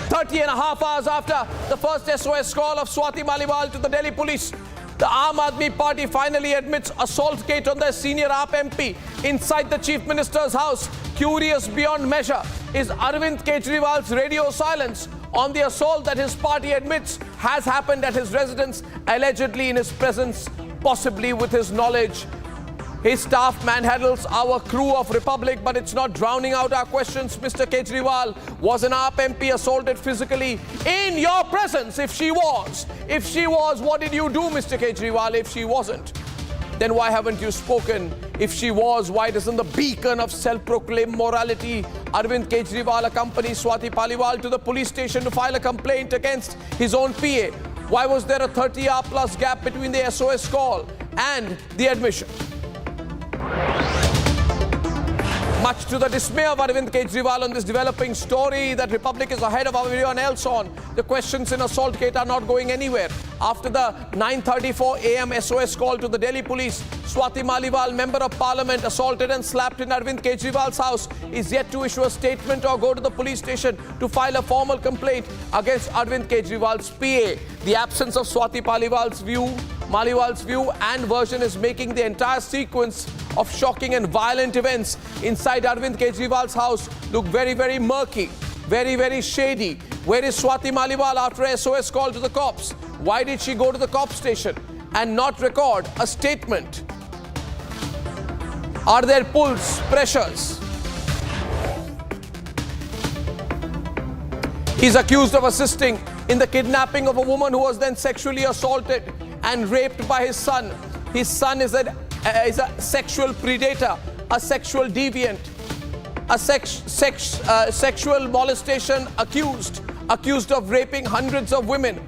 30 and a half hours after the first SOS call of Swati Maliwal to the Delhi police, the Aam Aadmi Party finally admits Assaultgate on their senior AAP MP inside the Chief Minister's house. Curious beyond measure is Arvind Kejriwal's radio silence on the assault that his party admits has happened at his residence, allegedly in his presence, possibly with his knowledge. His staff manhandles our crew of Republic, but it's not drowning out our questions. Mr. Kejriwal, was an AAP MP assaulted physically in your presence? If she was, what did you do, Mr. Kejriwal? If she wasn't, then why haven't you spoken? If she was, why doesn't the beacon of self-proclaimed morality, Arvind Kejriwal, accompany Swati Maliwal to the police station to file a complaint against his own PA? Why was there a 30-hour plus gap between the SOS call and the admission? to the dismay of Arvind Kejriwal on this developing story that Republic is ahead of everyone else on. The questions in Assaultgate are not going anywhere. After the 9:34 a.m. SOS call to the Delhi police, Swati Maliwal, member of parliament, assaulted and slapped in Arvind Kejriwal's house, is yet to issue a statement or go to the police station to file a formal complaint against Arvind Kejriwal's PA. The absence of Swati Maliwal's view and version is making the entire sequence of shocking and violent events inside Arvind Kejriwal's house look very, very murky, very, very shady. Where is Swati Maliwal after a SOS call to the cops? Why did she go to the cop station and not record a statement? Are there pulls, pressures? He's accused of assisting in the kidnapping of a woman who was then sexually assaulted and raped by his son. His son is a sexual predator, a sexual deviant, a sexual molestation accused of raping hundreds of women.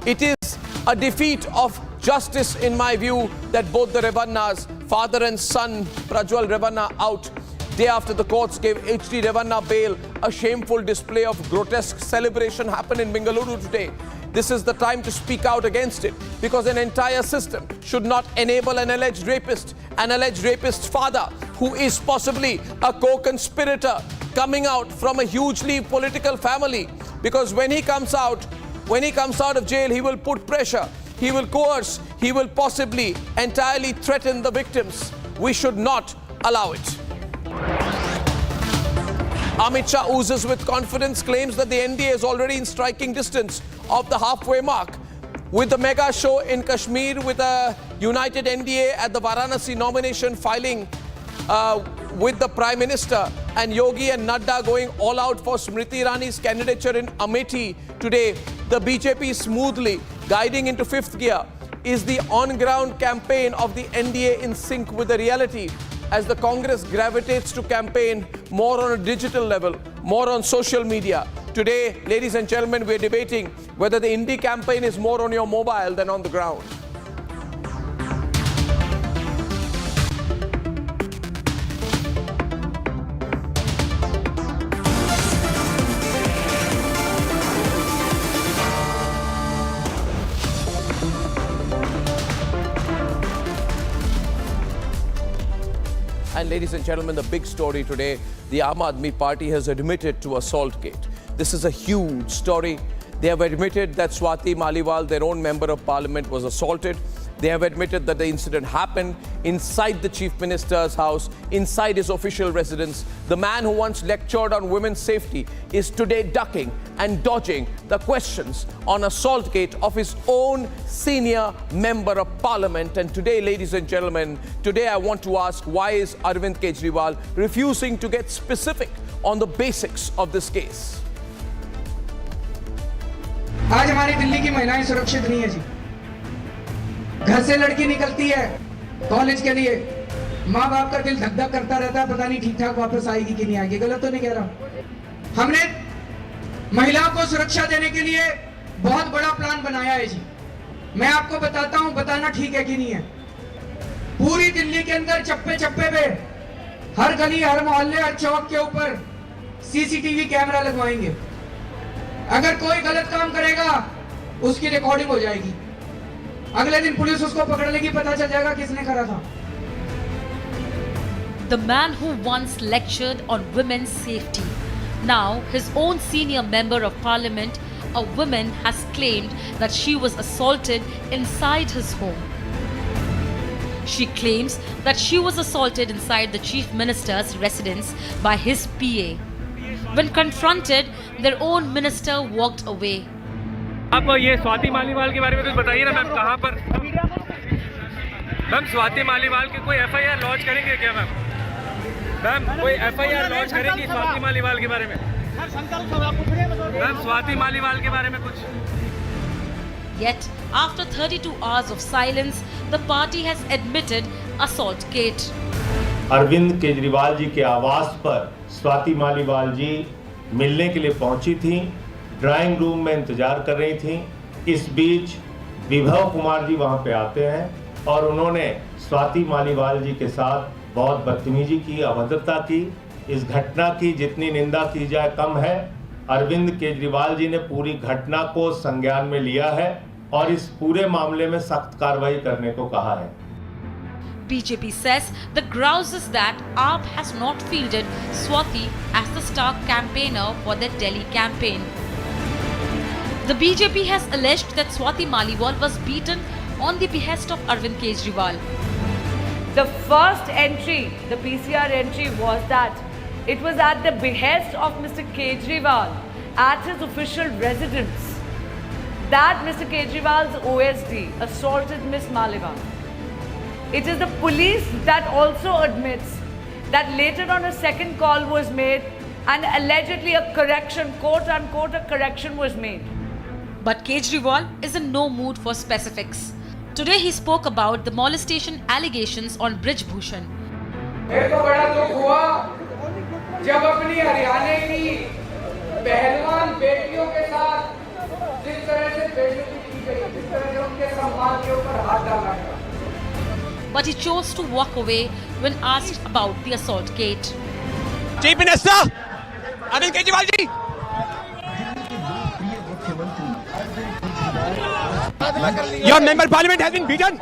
It is a defeat of justice, in my view, that both the Revannas, father and son, Prajwal Revanna, out day after the courts gave HD Revanna bail. A shameful display of grotesque celebration happened in Bengaluru today. This is the time to speak out against it, because an entire system should not enable an alleged rapist's father, who is possibly a co-conspirator, coming out from a hugely political family. Because when he comes out of jail, he will put pressure, he will coerce, he will possibly entirely threaten the victims. We should not allow it. Amit Shah oozes with confidence, claims that the NDA is already in striking distance of the halfway mark. With the mega show in Kashmir, with a united NDA at the Varanasi nomination filing with the Prime Minister, and Yogi and Nadda going all out for Smriti Irani's candidature in Amethi today, the BJP smoothly guiding into fifth gear. Is the on-ground campaign of the NDA in sync with the reality, as the Congress gravitates to campaign more on a digital level, more on social media? Today, ladies and gentlemen, we're debating whether the Indie campaign is more on your mobile than on the ground. And ladies and gentlemen, the big story today, the Aam Aadmi Party has admitted to Assaultgate. This is a huge story. They have admitted that Swati Maliwal, their own member of parliament, was assaulted. They have admitted that the incident happened inside the Chief Minister's house, inside his official residence. The man who once lectured on women's safety is today ducking and dodging the questions on Assaultgate of his own senior member of parliament. And today, ladies and gentlemen, today I want to ask, why is Arvind Kejriwal refusing to get specific on the basics of this case? आज हमारी दिल्ली की महिलाएं सुरक्षित नहीं है जी। घर से लड़की निकलती है कॉलेज के लिए, माँ बाप का दिल धक धक करता रहता है, पता नहीं ठीक ठाक वापस आएगी कि नहीं आएगी। गलत तो नहीं कह रहा। हमने महिलाओं को सुरक्षा देने के लिए बहुत बड़ा प्लान बनाया है जी। मैं आपको बताता हूँ, बताना ठीक है कि नहीं है। पूरी दिल्ली के अंदर चप्पे चप्पे पे, हर गली, हर मोहल्ले, हर चौक के ऊपर सीसीटीवी कैमरा लगवाएंगे। अगर कोई गलत काम करेगा उसकी रिकॉर्डिंग हो जाएगी। अगले दिन पुलिस उसको पकड़ लेगी, पता चल जाएगा किसने करा था। The man who once lectured on women's safety, now his own senior member of parliament, a woman, has claimed that she was assaulted inside his home. She claims that she was assaulted inside the chief minister's residence by his PA. When confronted, their own minister walked away. आप ये स्वाति मालीवाल के बारे में कुछ बताइए ना ma'am, कहाँ पर मैम स्वाति मालीवाल के कोई एफआईआर लॉन्च करेंगे क्या मैम? मैम कोई एफआईआर लॉन्च करेंगी स्वाति मालीवाल के बारे में? मैम स्वाति मालीवाल के बारे में कुछ? Yet, after 32 hours of silence, the party has admitted Assaultgate. Arvind Kejriwal ji के आवास पर स्वाति मालीवाल जी मिलने के लिए पहुंची थी, ड्राइंग रूम में इंतजार कर रही थी। इस बीच विभव कुमार जी वहां पे आते हैं और उन्होंने स्वाति मालीवाल जी के साथ बहुत बदतमीजी की, अभद्रता की इस घटना की जितनी निंदा की जाए कम है। अरविंद केजरीवाल जी ने पूरी घटना को संज्ञान में लिया है और इस पूरे मामले में सख्त कार्रवाई करने को कहा है। BJP says the grouse is that AAP has not fielded Swati as the star campaigner for their Delhi campaign. The BJP has alleged that Swati Maliwal was beaten on the behest of Arvind Kejriwal. The first entry, the PCR entry, was that it was at the behest of Mr. Kejriwal at his official residence that Mr. Kejriwal's OSD assaulted Ms. Maliwal. It is the police that also admits that later on a second call was made and allegedly a correction, quote unquote, a correction was made. But Kejriwal is in no mood for specifics. Today he spoke about the molestation allegations on Brij Bhushan. मेरे को बड़ा दुख हुआ जब अपनी हरियाणा की पहलवान बेटियों के साथ जिस तरह से बेइज्जती की गई, जिस तरह से उनके सम्मान के ऊपर हाथ डाला गया। But he chose to walk away when asked about the Assaultgate. Chief Minister, Arvind Kejriwal ji. Your member of parliament has been beaten.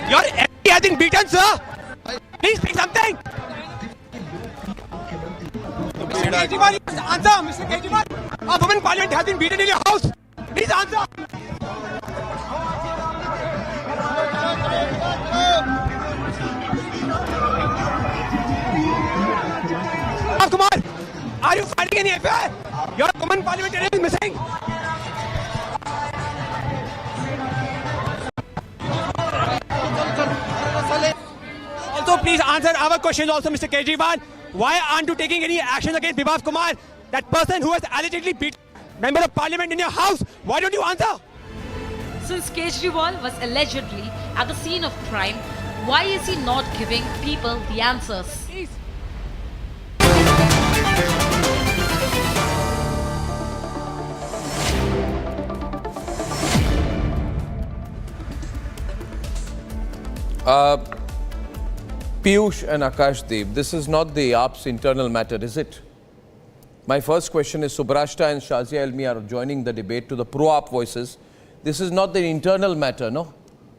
Your MP has been beaten, sir. Please speak something. Mr. Kejriwal, answer. Mr. Kejriwal, a woman parliament has been beaten in your house. Please answer. Kumar, are you filing any FIR? Your woman parliamentarian is missing. Also, please answer our questions also, Mr. Kejriwal. Why aren't you taking any action against Bibhav Kumar, that person who has allegedly beaten member of parliament in your house? Why don't you answer? Since Kejriwal was allegedly at the scene of crime, why is he not giving people the answers? Piyush and Akashdeep, this is not the AAP's internal matter, is it? My first question is, Subrashta and Shazia Elmi are joining the debate to the pro-AAP voices. This is not the internal matter, no?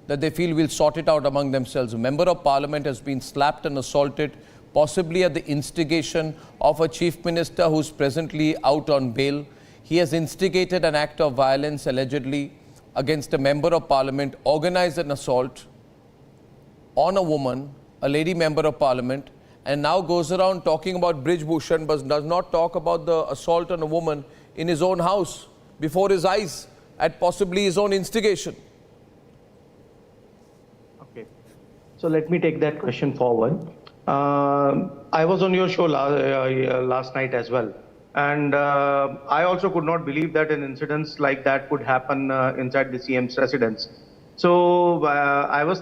That they feel will sort it out among themselves. A member of parliament has been slapped and assaulted, possibly at the instigation of a chief minister who's presently out on bail. He has instigated an act of violence, allegedly, against a member of parliament, organized an assault on a woman, a lady member of parliament, and now goes around talking about Brij Bhushan, but does not talk about the assault on a woman in his own house, before his eyes, at possibly his own instigation. Okay. So let me take that question forward. I was on your show last night as well. And I also could not believe that an incident like that could happen inside the CM's residence. So I was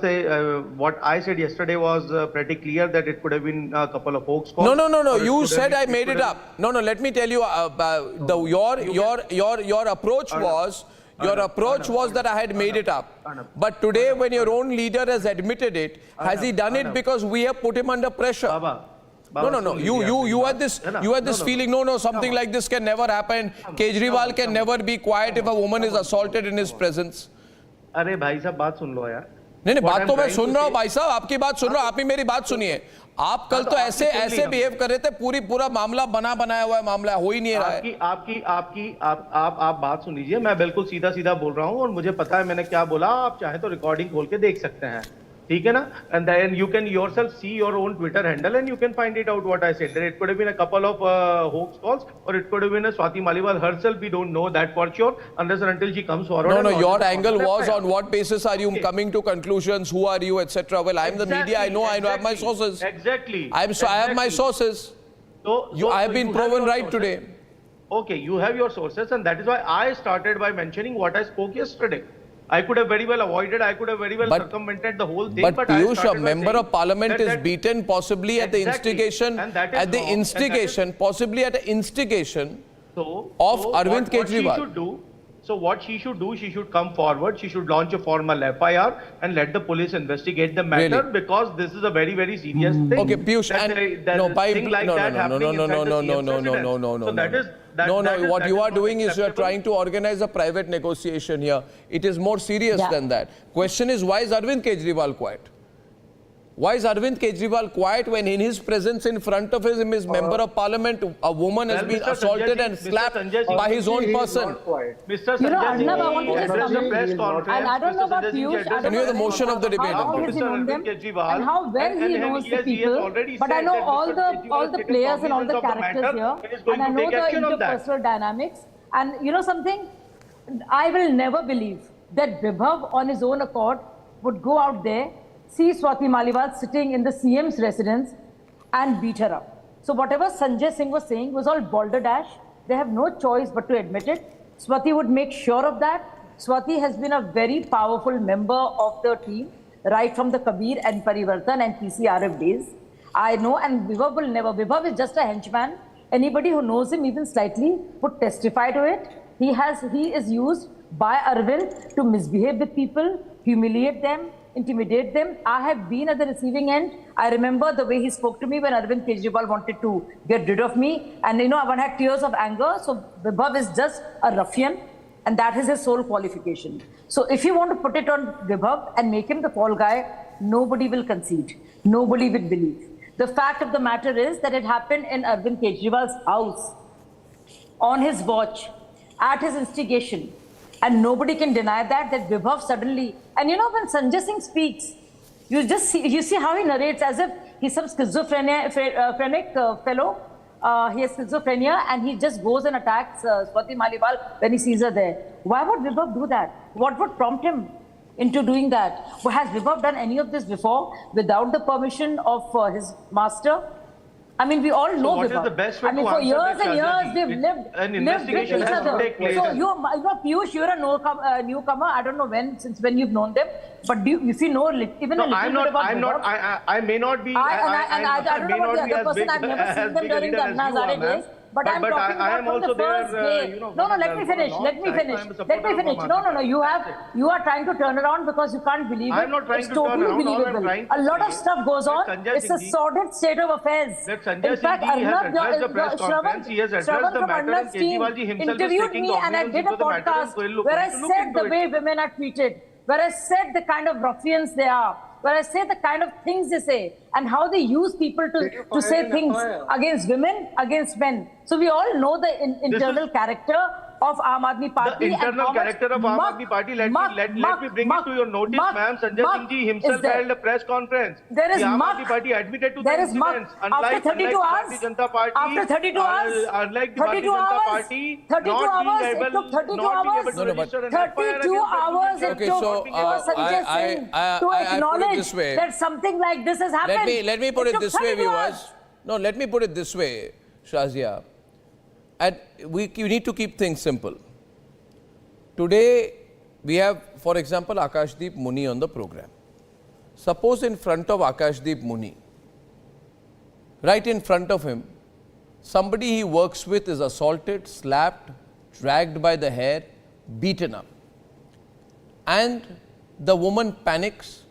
what I said yesterday was pretty clear that it could have been a couple of hoax calls. No. You said I made it up. No. Let me tell you, your approach was that I had made it up. But today, when your own leader has admitted it, has he done it because we have put him under pressure? No. You had this feeling. No. Something like this can never happen. Kejriwal can never be quiet if a woman is assaulted in his presence. अरे भाई साहब बात सुन लो यार। नहीं बात तो मैं सुन रहा हूँ भाई साहब, आपकी बात सुन रहा हूँ, आप ही मेरी बात सुनिए। आप कल तो ऐसे बिहेव कर रहे थे, पूरा मामला बनाया हुआ है, मामला हो ही नहीं रहा है। आप बात सुन लीजिए, मैं बिल्कुल सीधा बोल रहा हूँ और मुझे पता है मैंने क्या बोला। आप चाहे तो रिकॉर्डिंग खोल के देख सकते हैं, ठीक है ना? And then you can yourself see your own Twitter handle and you can find it out what I said. It could have been a couple of hoax calls, or it could have been a Swati Maliwal herself. We don't know that for sure unless and until she comes forward. No. Your angle was on what basis are you coming to conclusions? Who are you, etc. Well, I'm the media. I know. I have my sources. Exactly. I have my sources. I have been proven right today. Okay, you have your sources, and that is why I started by mentioning what I spoke yesterday. I could have very well avoided, I could have very well circumvented the whole thing. But Piyush, a member of parliament is beaten possibly at the instigation, possibly at the instigation of Arvind Kejriwal. So what she should do, she should come forward, she should launch a formal FIR and let the police investigate the matter, because this is a very, very serious thing. Okay, Piyush, what you are doing is you are trying to organize a private negotiation here. It is more serious than that. Question is, why is Arvind Kejriwal quiet? Why is Arvind Kejriwal quiet when in his presence in front of him, his member of parliament, a woman has been assaulted and slapped by his own person? Mr. Sanjay Singh, I don't know about Piyush. Can you hear the motion of the debate? How well he knows them and how well he knows the people. But I know all the players and all the characters here, and I know the interpersonal dynamics. And you know something? I will never believe that Vibhav on his own accord would go out there, see Swati Maliwal sitting in the CM's residence and beat her up. So whatever Sanjay Singh was saying was all balderdash. They have no choice but to admit it. Swati would make sure of that. Swati has been a very powerful member of the team right from the Kabir and Parivartan and PCRF days. I know, and Vibhav will never. Vibhav is just a henchman. Anybody who knows him even slightly would testify to it. He is used by Arvind to misbehave with people, humiliate them, intimidate them. I have been at the receiving end. I remember the way he spoke to me when Arvind Kejriwal wanted to get rid of me. And you know, one had tears of anger. So Vibhav is just a ruffian, and that is his sole qualification. So if you want to put it on Vibhav and make him the fall guy, nobody will concede. Nobody will believe. The fact of the matter is that it happened in Arvind Kejriwal's house, on his watch, at his instigation. And nobody can deny that Vibhav suddenly, and you know, when Sanjay Singh speaks, you see how he narrates as if he's some schizophrenic fellow. He has schizophrenia and he just goes and attacks Swati Maliwal when he sees her there. Why would Vibhav do that? What would prompt him into doing that? Well, has Vibhav done any of this before without the permission of his master? I mean, we all know Vibhav. What is the best way I mean, to for answer years this, and years, they've lived with each other. So you know, Piyush, you're a newcomer. I don't know since when you've known them, but if you know even a little bit about Vibhav. I may not be. I don't know about the other person. I've never seen them during the Anna Hazare days. But I'm talking about from the first day. No, let me finish. No, you are trying to turn around because you can't believe it. I'm not trying it's to totally turn around. believable. A lot of stuff goes on. It's a sordid state of affairs. In fact, Arnab Shravan from Arnab's team interviewed me and I did a podcast where I said the way women are treated, where I said the kind of ruffians they are, where I say the kind of things they say and how they use people to say things against women, against men. So we all know the internal character of Aam Aadmi Party. The internal character of Aam Aadmi Party, let me bring it to your notice, ma'am. Sanjay Singh ji himself held a press conference. There is Aam Aadmi Party admitted to the incidents. After 32 hours, unlike the Bharatiya Janata Party, 32 hours, it took 32 hours. 32 hours it took for Sanjay Singh to acknowledge that something like this has happened. Let me put it this way, viewers. No, let me put it this way, Shazia. And you need to keep things simple. Today, we have, for example, Akashdeep Muni on the program. Suppose in front of Akashdeep Muni, right in front of him, somebody he works with is assaulted, slapped, dragged by the hair, beaten up. And the woman panics.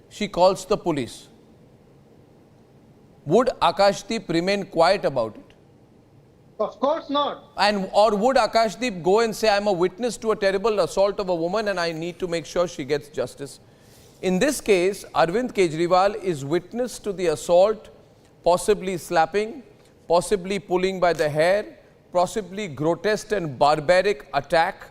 She calls the police. Would Akashdeep remain quiet about it? Of course not. Or would Akashdeep go and say, I'm a witness to a terrible assault of a woman and I need to make sure she gets justice? In this case, Arvind Kejriwal is witness to the assault, possibly slapping, possibly pulling by the hair, possibly grotesque and barbaric attack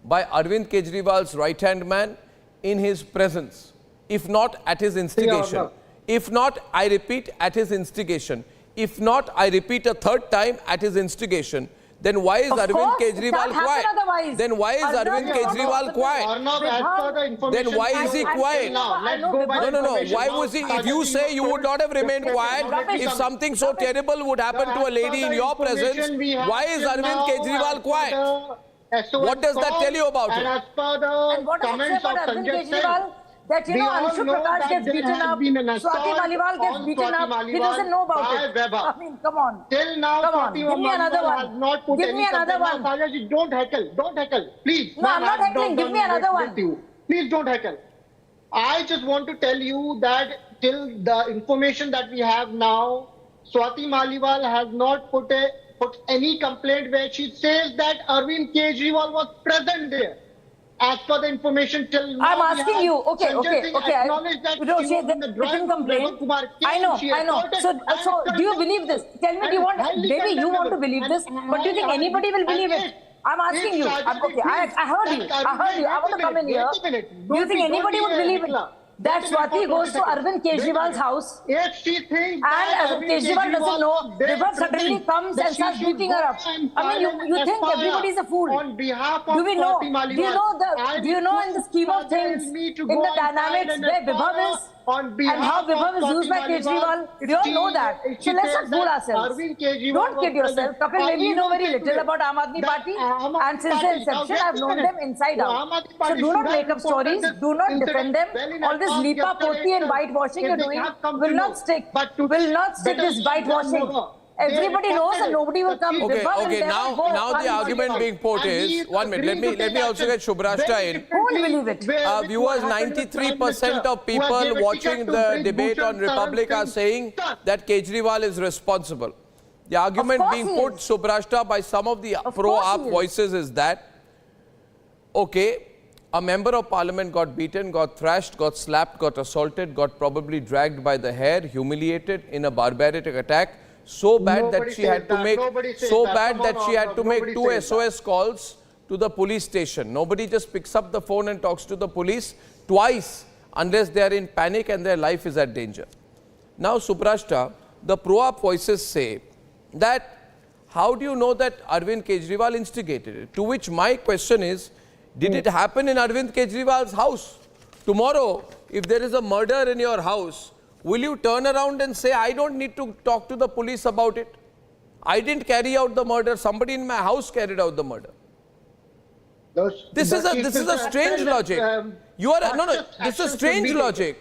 by Arvind Kejriwal's right-hand man in his presence, if not at his instigation. If not, I repeat, at his instigation. If not, I repeat a third time, at his instigation. Then why is Arvind Kejriwal quiet? Then why is Arvind Kejriwal quiet? Then why is he quiet? No. Why was he? If you say you would not have remained quiet, if something so terrible would happen to a lady in your presence, why is Arvind Kejriwal quiet? What does that tell you about him? And as per the comments of Sanjay Singh, that, you know, Anshu Prakash gets beaten up, Swati Maliwal gets beaten up, he doesn't know about it. I mean, come on. Till now, come on, Swati give me another Maliwal one. has not put Give any me another one. Sajaji, don't heckle, please. No, I'm not heckling, give me another one. Please don't heckle. I just want to tell you that till the information that we have now, Swati Maliwal has not put any complaint where she says that Arvind Kejriwal was present there. As per the information till now, I'm asking you, okay. Acknowledge that No, she didn't complain. I know. So do you believe this? Tell me, maybe you want to believe this, but do you think anybody will believe it? I'm asking you. I heard you. I want to come in here. Do you think anybody would believe it? That Swati goes to Arvind Kejriwal's house and Arvind Kejriwal doesn't know, Vibhav suddenly comes and starts beating her up. I mean, you think everybody's a fool. Do we know? Do you know in the scheme of things, in the dynamics where Vibhav is and how Vibhav is used by Kejriwal? We all know that. So let's not fool ourselves. Don't kid yourself. Kapil, maybe you know very little about Aam Aadmi Party, and since the inception I've known them inside out. So do not make up stories, do not defend them. All this lipa poti and whitewashing you're doing will not stick this whitewashing. Everybody knows and nobody will come. Okay. Now the argument being put is 1 minute. Let me also get Shubhrashta in. Won't believe it. Viewers, 93% of people watching the debate on Republic are saying that Kejriwal is responsible. The argument being put, Shubhrashta, by some of the pro-AAP voices is that, okay, a member of parliament got beaten, got thrashed, got slapped, got assaulted, got probably dragged by the hair, humiliated in a barbaric attack, so bad that she had to make two SOS calls to the police station. Nobody just picks up the phone and talks to the police twice unless they are in panic and their life is at danger. Now, Shubhrashta, the pro-AAP voices say that how do you know that Arvind Kejriwal instigated it? To which my question is, did it happen in Arvind Kejriwal's house? Tomorrow, if there is a murder in your house, will you turn around and say, I don't need to talk to the police about it? I didn't carry out the murder. Somebody in my house carried out the murder. This is a strange logic. This is a strange logic.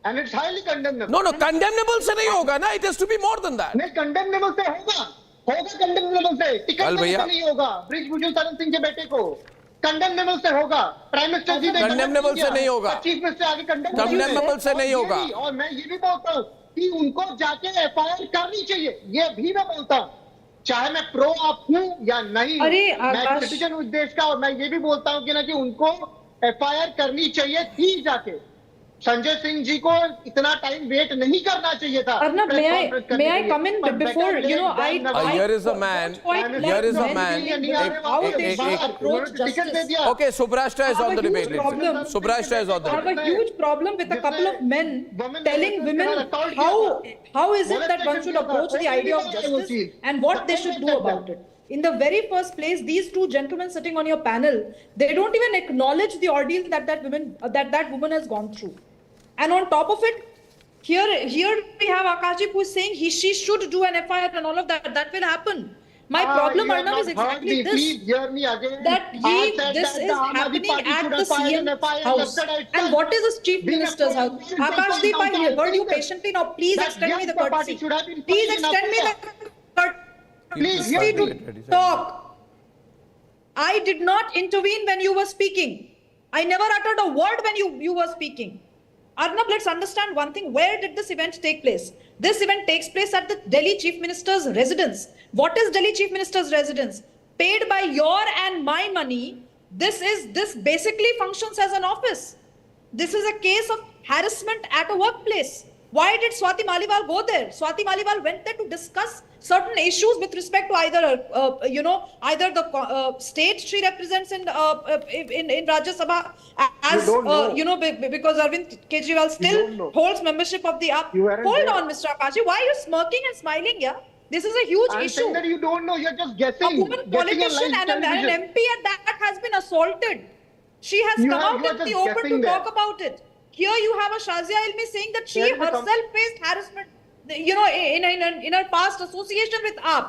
And it's highly condemnable. No, condemnable se nahi hoga na. It has to be more than that. नहीं, condemnable से होगा condemnable से. Ticket से नहीं होगा. ब्रिजभूषण शरण सिंह के बेटे को condemnable से होगा. प्राइम मिनिस्टर जी ने condemnable से नहीं होगा. चीफ मिनिस्टर आगे condemnable से नहीं होगा. और मैं ये भी बोलता हूँ कि उनको जाके FIR करनी चाहिए. ये भी मैं बोलता हूँ. चाहे मैं प्रो आप हूँ या नहीं, मैं सिटीजन हूँ देश का, और मैं ये भी बोलता हूँ कि उनको FIR करनी चाहिए थी जाके. संजय सिंह जी को इतना टाइम वेट नहीं करना चाहिए था. Arnab, may I come in before, here is a man. Okay, Shubhrashta is on the debate. Shubhrashta is on the debate. I have a huge problem with a couple of men telling women how is it that one should approach the idea of justice and what they should do about it. In the very first place, these two gentlemen sitting on your panel, they don't even acknowledge the ordeal that woman has gone through. And on top of it, here we have Akashji who is saying she should do an FIR and all of that. That will happen. My problem, Arnab, is exactly this. Please hear me again. This is happening at the CM's house. And what is the Chief Minister's house? Akashji, I heard you patiently. Now, please extend me the courtesy. Please extend me the courtesy. Please, you need to talk. I did not intervene when you were speaking. I never uttered a word when you were speaking. Arnab, let's understand one thing. Where did this event take place? This event takes place at the Delhi Chief Minister's residence. What is Delhi Chief Minister's residence? Paid by your and my money. This basically functions as an office. This is a case of harassment at a workplace. Why did Swati Maliwal go there? Swati Maliwal went there to discuss certain issues with respect to either the state she represents in Rajya Sabha, because Arvind Kejriwal still holds membership of the AAP. Hold on, Mr. Akashji. Why are you smirking and smiling? Yeah, this is a huge issue. I'm saying that you don't know. You're just guessing. A woman politician and an MP at that has been assaulted. She has come out in the open to talk about it. Here you have a Shazia Ilmi saying that she herself faced harassment, in her past association with AAP.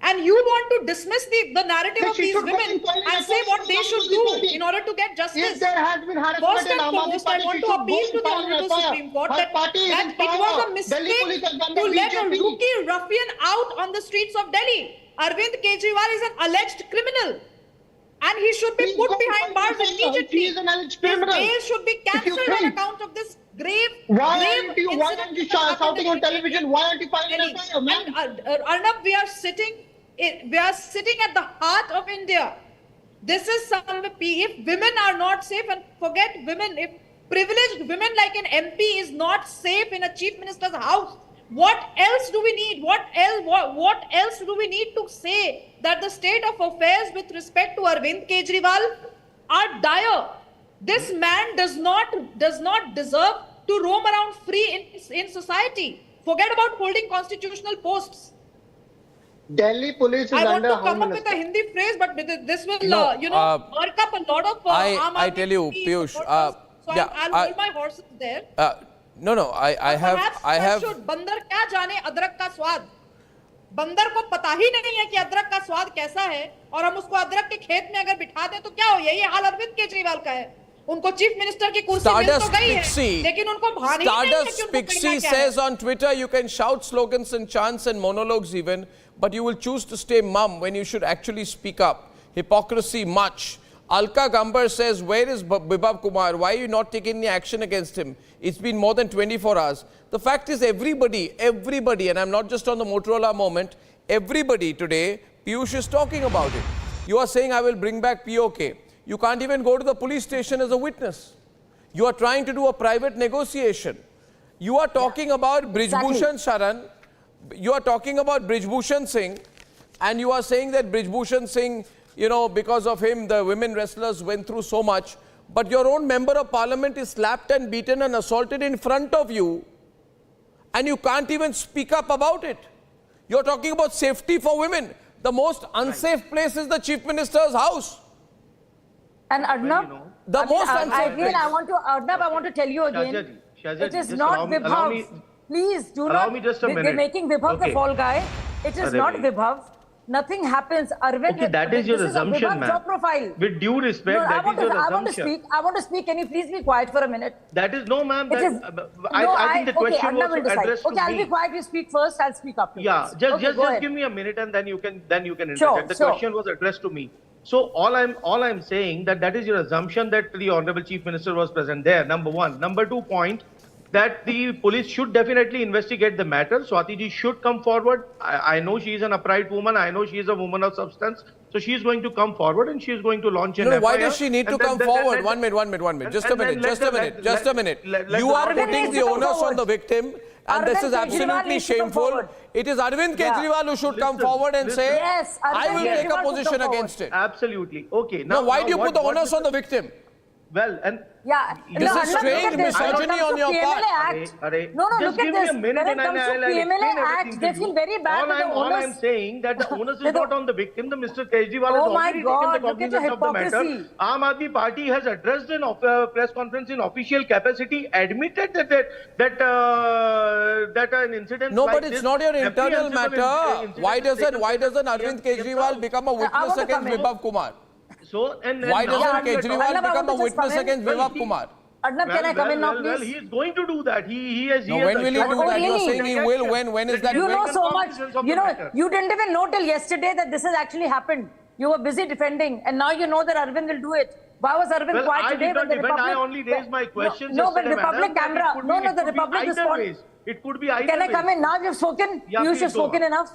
And you want to dismiss the narrative of these women and say what they should do in order to get justice. If there has been harassment, first and foremost, I want to appeal to the Honorable Supreme Court that it was a mistake to let a rookie ruffian out on the streets of Delhi. Arvind Kejriwal is an alleged criminal. And he should be put behind bars immediately. His bail should be cancelled on account of this grave aren't you shouting on television? Why aren't you filing an FIR? Arnab, we are sitting at the heart of India. This is if women are not safe, and forget women, if privileged women like an MP is not safe in a chief minister's house, what else do we need? What else do we need to say that the state of affairs with respect to Arvind Kejriwal are dire? This man does not deserve to roam around free in society. Forget about holding constitutional posts. Delhi police is I want under to come up with a Hindi phrase, but this will, work up a lot of. I tell you, Piyush. So I'll hold my horses there. No. I have. बंदर क्या जाने अदरक का स्वाद? बंदर को पता ही नहीं है कि अदरक का स्वाद कैसा है, और हम उसको अदरक के खेत में अगर बिठा दें तो क्या हो? यही हाल अरविंद केजरीवाल का है. उनको चीफ मिनिस्टर की कुर्सी मिल तो गई है, लेकिन उनको भान ही नहीं है कि उनको Pixie says on Twitter, you can shout slogans and chants and monologues even, but you will choose to stay mum when you should actually speak up. Hypocrisy much. Alka Gambar says, where is Bibhav Kumar? Why are you not taking any action against him? It's been more than 24 hours. The fact is everybody, and I'm not just on the Motorola moment, everybody today, Piyush is talking about it. You are saying, I will bring back POK. You can't even go to the police station as a witness. You are trying to do a private negotiation. You are talking about Brijbhushan Sharan. You are talking about Brijbhushan Singh, and you are saying that Brijbhushan Singh, because of him, the women wrestlers went through so much. But your own member of parliament is slapped and beaten and assaulted in front of you, and you can't even speak up about it. You're talking about safety for women. The most unsafe place is the chief minister's house. And Arnab, the most unsafe place. I want to tell you again, it is not Vibhav. Please do not. Allow me just a minute. They're making Vibhav the fall guy. It is not Vibhav. Nothing happens. Arvind, okay, that is your assumption, ma'am. Job profile. With due respect, that is your assumption. I want to speak. Can you please be quiet for a minute? That is no, ma'am. I think the question was addressed to me. Okay, I'll be quiet. You speak first. I'll speak after. Yeah, just give me a minute, and then you can interject. Sure, the question was addressed to me. So all I'm saying that is your assumption that the Honorable Chief Minister was present there. Number one. Number 2 point, that the police should definitely investigate the matter. Swati ji should come forward. I know she is an upright woman. I know she is a woman of substance. So she is going to come forward and she is going to launch an FIR. Why does she need to come forward? One minute. Just a minute. You are putting the onus on the victim, and this is absolutely shameful. It is Arvind Kejriwal who should come forward and say, I will take a position against it. Absolutely. Okay. Now, why do you put the onus on the victim? Well, and this is strange misogyny on your part. No, just look give at this. me a minute When it comes to PMLA Act, they feel very bad. All I'm saying that the onus is not on the victim. The Mr. Kejriwal has already taken the cognizance of the matter. Aam Aadmi Party has addressed in press conference in official capacity, admitted that an incident. No, but it's not your internal matter. Why doesn't Arvind Kejriwal become a witness against Vibhav Kumar? So, and why doesn't Kejriwal become a witness against Vibhav Kumar? Arnab, can I come in now, please? Well, he is going to do that. He has. When will he do that? You are saying he will. When is that? You know so much. You didn't even know till yesterday that this has actually happened. You were busy defending, and now you know that Arvind will do it. Why was Arvind quiet today when the Republic? I only raised my questions. No, but Republic camera. The Republic responded. It could be either. Can I come in now? You've spoken. You should have spoken enough.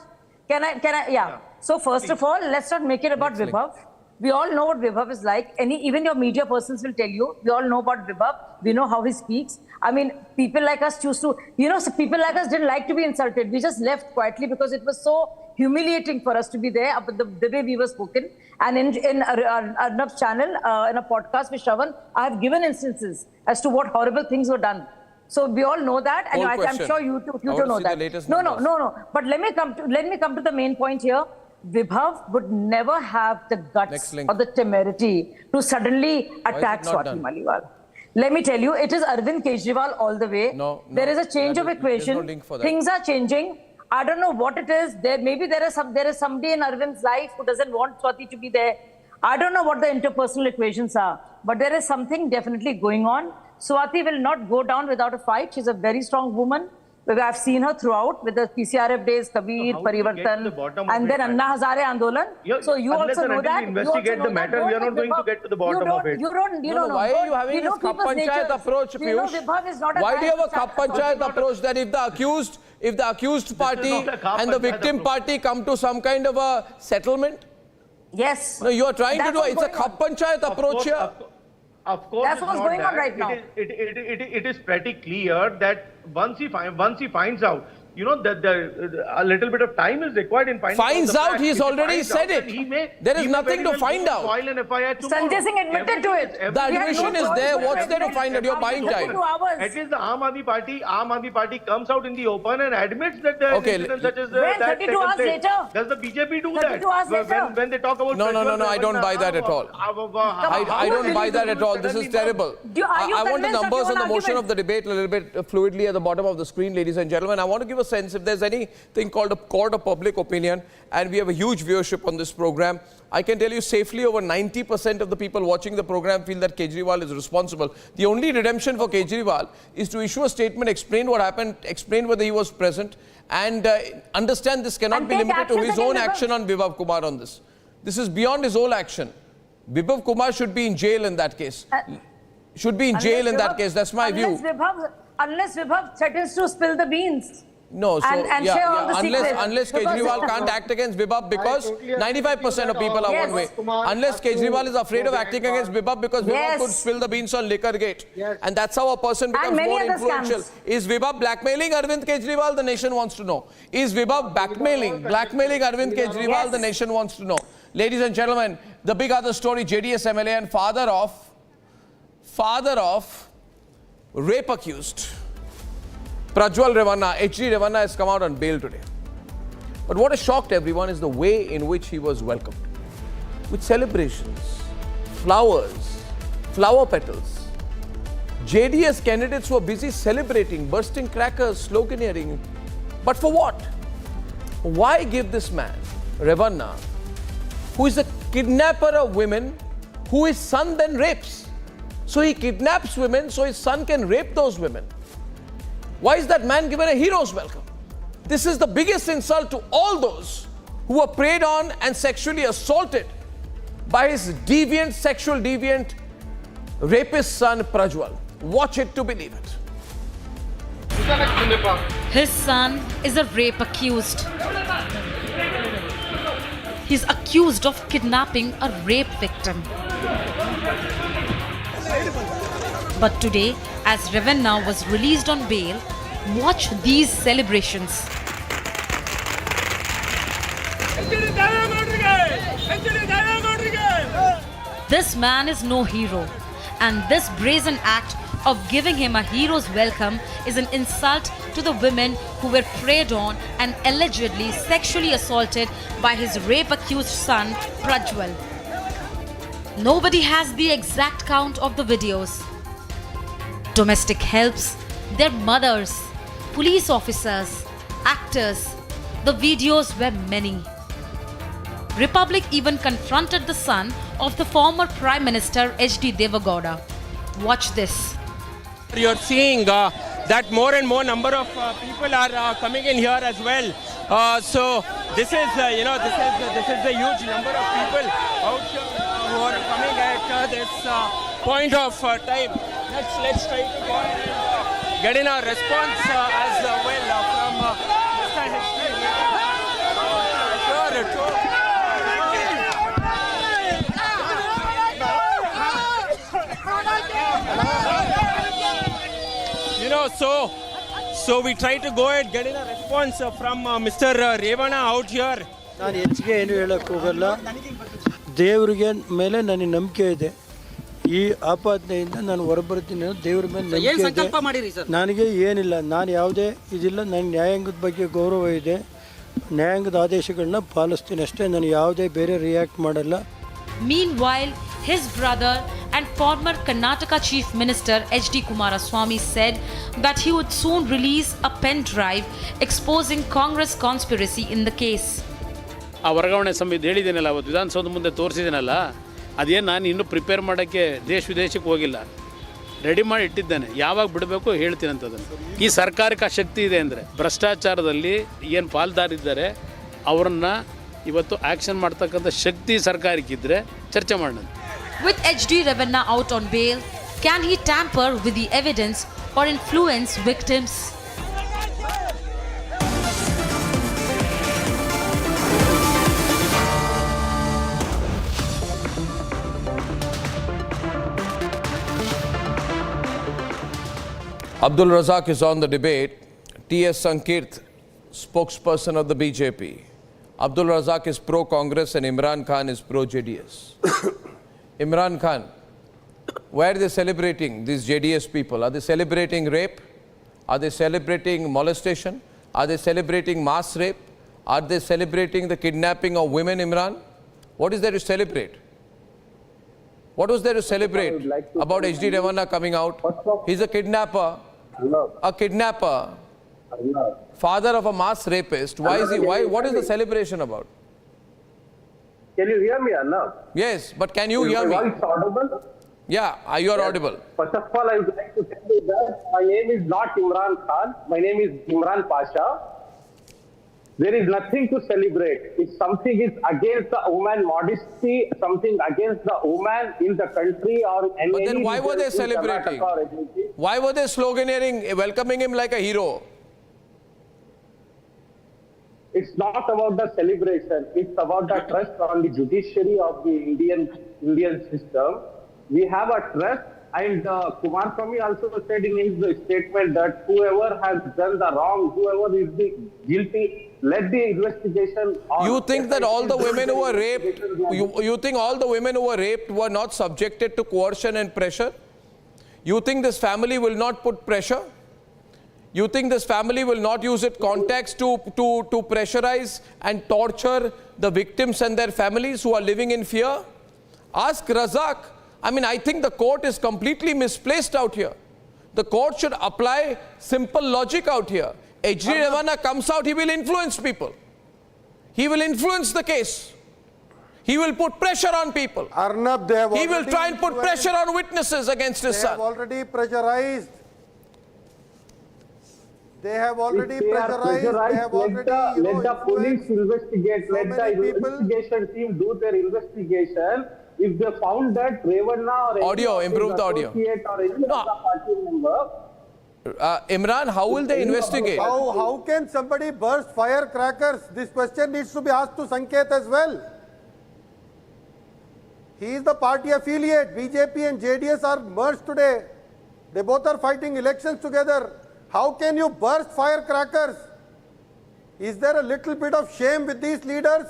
Can I? Yeah. So first of all, let's not make it about Vibhav. We all know what Vibhav is like. Even your media persons will tell you. We all know about Vibhav. We know how he speaks. I mean, people like us choose to, so people like us didn't like to be insulted. We just left quietly because it was so humiliating for us to be there, the way we were spoken. And in Arnab's channel, in a podcast with Shravan, I have given instances as to what horrible things were done. So we all know that, and I'm sure you don't know that. No. But let me come to the main point here. Vibhav would never have the guts or the temerity to suddenly attack Swati Maliwal. Let me tell you, it is Arvind Kejriwal all the way. There is a change of equation. Things are changing. I don't know what it is. Maybe there is somebody in Arvind's life who doesn't want Swati to be there. I don't know what the interpersonal equations are, but there is something definitely going on. Swati will not go down without a fight. She's a very strong woman. I've seen her throughout with the PCRF days, Kabir, Parivartan, and then Anna Hazare Andolan. So you also know that. We investigate the matter. We are not going to get to the bottom of it. You don't know. Why are you having this Cup Panchayat approach, Piyush? Why do you have a Cup Panchayat approach that if the accused party and the victim party come to some kind of a settlement? Yes. No, you are trying to do it's a Cup Panchayat approach here. Of course, that's what's going on right now. It is pretty clear that once he finds out, you know, that a little bit of time is required in finding finds out. Out, he's already said it. There is nothing to find out. File an FIR Sanjay Singh admitted to it. The admission is there. What's there to find out? You're buying time. At least the Aam Aadmi Party comes out in the open and admits that the incident such as that 32 hours later. Does the BJP do that? 32 hours later. When they talk about No, I don't buy that at all. I don't buy that at all. This is terrible. I want the numbers and the motion of the debate a little bit fluidly at the bottom of the screen, ladies and gentlemen. I want to give a sense if there's anything called a court of public opinion, and we have a huge viewership on this program. I can tell you safely over 90% of the people watching the program feel that Kejriwal is responsible. The only redemption for Kejriwal is to issue a statement, explain what happened, explain whether he was present, and understand this cannot be limited to his own action on Vibhav Kumar on this. This is beyond his own action. Vibhav Kumar should be in jail in that case. Should be in jail in that case. That's my view. Unless Vibhav threatens to spill the beans. No, so share all the unless Kejriwal can't act against Vibhav because 95% of people are one way. Unless Kejriwal is afraid of acting against Vibhav because Vibhav could spill the beans on Liquorgate. And that's how a person becomes more influential. Is Vibhav blackmailing Arvind Kejriwal? The nation wants to know. Is Vibhav blackmailing Arvind Kejriwal? The nation wants to know. Ladies and gentlemen, the big other story, JDS MLA and father of rape accused Prajwal Revanna, HD Revanna, has come out on bail today. But what has shocked everyone is the way in which he was welcomed. With celebrations, flowers, flower petals. JDS candidates were busy celebrating, bursting crackers, sloganeering. But for what? Why give this man, Revanna, who is a kidnapper of women, who his son then rapes? So he kidnaps women so his son can rape those women. Why is that man given a hero's welcome? This is the biggest insult to all those who were preyed on and sexually assaulted by his sexual deviant, rapist son Prajwal. Watch it to believe it. His son is a rape accused. He's accused of kidnapping a rape victim. But today, as Revanna was released on bail, watch these celebrations. This man is no hero, and this brazen act of giving him a hero's welcome is an insult to the women who were preyed on and allegedly sexually assaulted by his rape-accused son, Prajwal. Nobody has the exact count of the videos. Domestic helps, their mothers, police officers, actors. The videos were many. Republic even confronted the son of the former Prime Minister HD Devagowda. Watch this. You're seeing that more and more number of people are coming in here as well. So this is, this is a huge number of people out here who are coming at this point of time. Let's try to go and get in a response as well from Mr. H. So we try to go and get in a response from Mr. Revanna out here. ನಾನು ಹೆಚ್ಚಿಗೆ ಏನು ಹೇಳಕ್ಕೆ ಹೋಗಲ್ಲ. ದೇವರಿಗೆ ಮೇಲೆ ನನಗೆ ನಂಬಿಕೆ ಇದೆ. ಈ ಆಪಾದನೆಯಿಂದ ನಾನು ಹೊರಬರ್ತೀನಿ ಅನ್ನೋ ದೇವರ ಮೇಲೆ ನಂಬಿಕೆ ಇದೆ. ನನಗೆ ಏನಿಲ್ಲ, ನಾನು ಯಾವುದೇ ಇದಿಲ್ಲ. ನನ್ನ ನ್ಯಾಯಾಂಗದ ಬಗ್ಗೆ ಗೌರವ ಇದೆ. ನ್ಯಾಯಾಂಗದ ಆದೇಶಗಳನ್ನ ಪಾಲಿಸ್ತೀನಿ ಅಷ್ಟೇ. ನಾನು ಯಾವುದೇ ಬೇರೆ ರಿಯಾಕ್ಟ್ ಮಾಡಲ್ಲ. Meanwhile, his brother and former Karnataka Chief Minister H.D. Kumaraswamy said that he would soon release a pen drive exposing Congress conspiracy in the case. ಆ ವರ್ಗಾವಣೆ ಸಂಬಂಧ ಹೇಳಿದ್ದೇನಲ್ಲ ಅವತ್ತು ವಿಧಾನಸೌಧ ಮುಂದೆ ತೋರಿಸಿದ್ದೇನಲ್ಲ, ಅದೇನು ನಾನು ಇನ್ನೂ ಪ್ರಿಪೇರ್ ಮಾಡೋಕ್ಕೆ ವಿದೇಶಕ್ಕೆ ಹೋಗಿಲ್ಲ, ರೆಡಿ ಮಾಡಿ ಇಟ್ಟಿದ್ದೇನೆ. ಯಾವಾಗ ಬಿಡಬೇಕು ಹೇಳ್ತೀನಿ ಅಂತದನ್ನು. ಈ ಸರ್ಕಾರಕ್ಕೆ ಆ ಶಕ್ತಿ ಇದೆ ಅಂದರೆ, ಭ್ರಷ್ಟಾಚಾರದಲ್ಲಿ ಏನು ಪಾಲ್ದಾರಿದ್ದಾರೆ ಅವರನ್ನು ಇವತ್ತು ಆ್ಯಕ್ಷನ್ ಮಾಡ್ತಕ್ಕಂಥ ಶಕ್ತಿ ಸರ್ಕಾರಕ್ಕಿದ್ದರೆ ಚರ್ಚೆ ಮಾಡೋಣ. With H.D. Revanna out on bail, can he tamper with the evidence or influence victims? Abdul Razak is on the debate. T.S. Sankirt, spokesperson of the BJP. Abdul Razak is pro-Congress and Imran Khan is pro-JDS. Imran Khan, why are they celebrating, these JDS people? Are they celebrating rape? Are they celebrating molestation? Are they celebrating mass rape? Are they celebrating the kidnapping of women, Imran? What is there to celebrate? What was there to celebrate about H.D. Revanna coming out? He's a kidnapper. A kidnapper. Father of a mass rapist. Why is he? Why? What is the celebration about? Can you hear me, Anna? Yes, but can you hear me? Is my voice audible? Yeah, you are audible. First of all, I would like to tell you that my name is not Imran Khan. My name is Imran Pasha. There is nothing to celebrate. If something is against the woman modesty, something against the woman in the country or any. But then why were they celebrating? Why were they sloganeering, welcoming him like a hero? It's not about the celebration. It's about the trust on the judiciary of the Indian system. We have a trust, and Kumaraswamy also said in his statement that whoever has done the wrong, whoever is the guilty, let the investigation. You think that all the women who were raped, you think all the women who were raped were not subjected to coercion and pressure? You think this family will not put pressure? You think this family will not use its contacts to pressurize and torture the victims and their families who are living in fear? Ask Razak. I mean, I think the court is completely misplaced out here. The court should apply simple logic out here. H.D. Revanna comes out, he will influence people. He will influence the case. He will put pressure on people. Arnab, he will try and put pressure on witnesses against his son. They have already pressurized. They have already pressurized. They have already, let the police investigate. Let the investigation team do their investigation. If they found that Revanna or audio, improve the audio. Or any other party member. Imran, how will they investigate? How can somebody burst firecrackers? This question needs to be asked to Sanket as well. He is the party affiliate. BJP and JDS are merged today. They both are fighting elections together. How can you burst firecrackers? Is there a little bit of shame with these leaders?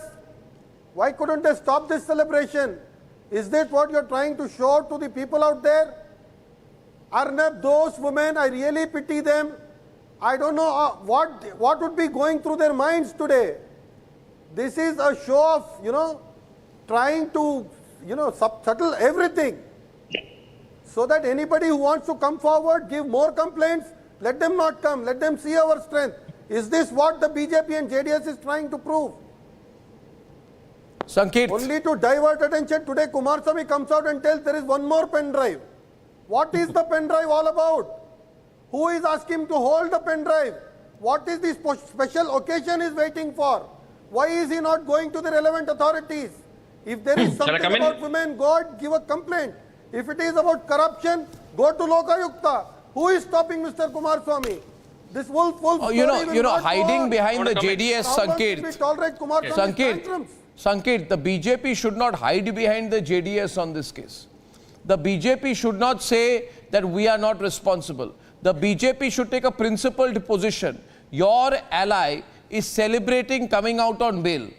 Why couldn't they stop this celebration? Is that what you're trying to show to the people out there? Arnab, those women, I really pity them. I don't know what would be going through their minds today. This is a show of, trying to, settle everything. So that anybody who wants to come forward, give more complaints, let them not come. Let them see our strength. Is this what the BJP and JDS is trying to prove? Sanket. Only to divert attention. Today Kumaraswamy comes out and tells there is one more pen drive. What is the pen drive all about? Who is asking him to hold the pen drive? What is this special occasion is waiting for? Why is he not going to the relevant authorities? If there is something about women, God, give a complaint. If it is about corruption, go to Lokayukta. Who is stopping Mr. Kumaraswamy? This wolf hiding behind the JDS, Sanket. Sanket, the BJP should not hide behind the JDS on this case. The BJP should not say that we are not responsible. The BJP should take a principled position. Your ally is celebrating coming out on bail.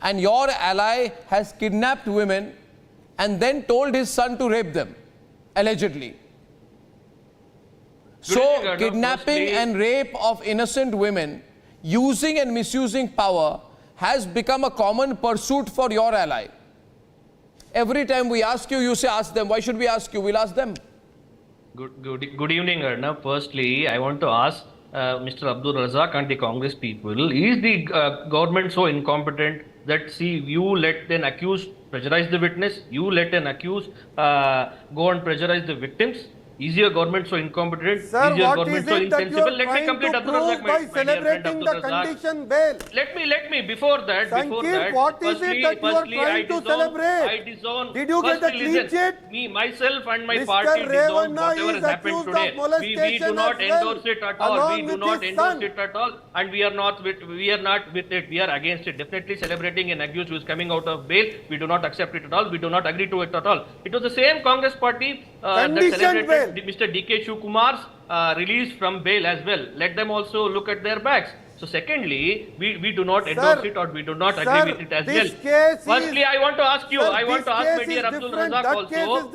And your ally has kidnapped women and then told his son to rape them, allegedly. So, kidnapping and rape of innocent women, using and misusing power, has become a common pursuit for your ally. Every time we ask you, you say ask them. Why should we ask you? We'll ask them. Good evening, Arnab. Firstly, I want to ask Mr. Abdul Razak and the Congress people, is the government so incompetent that, see, you let an accused pressurize the witness, you let an accused go and pressurize the victims? Is your government so incompetent? Sir, is your what government is so it that you insensible? are Let me trying complete, to Abdul prove Razak, by my dear friend celebrating Abdul the Razak. condition bail? Let me, before that, Sankir, what is it that you are trying to celebrate? I disown. Did you get a clean chit? Me, myself and my Mr. party disown Revanna whatever is has happened accused today. of molestation We do not as well, endorse it at all. along We do with not his endorse son. it at all, and we are not with it. We are against it. Definitely celebrating an accused who is coming out of bail. We do not accept it at all. We do not agree to it at all. It was the same Congress party that celebrated Mr. D.K. Shivkumar's release from bail as well. Let them also look at their backs. So secondly, we do not endorse it, or we do not agree with it as well. Firstly, I want to ask you, I want to ask my dear Abdul Razak also,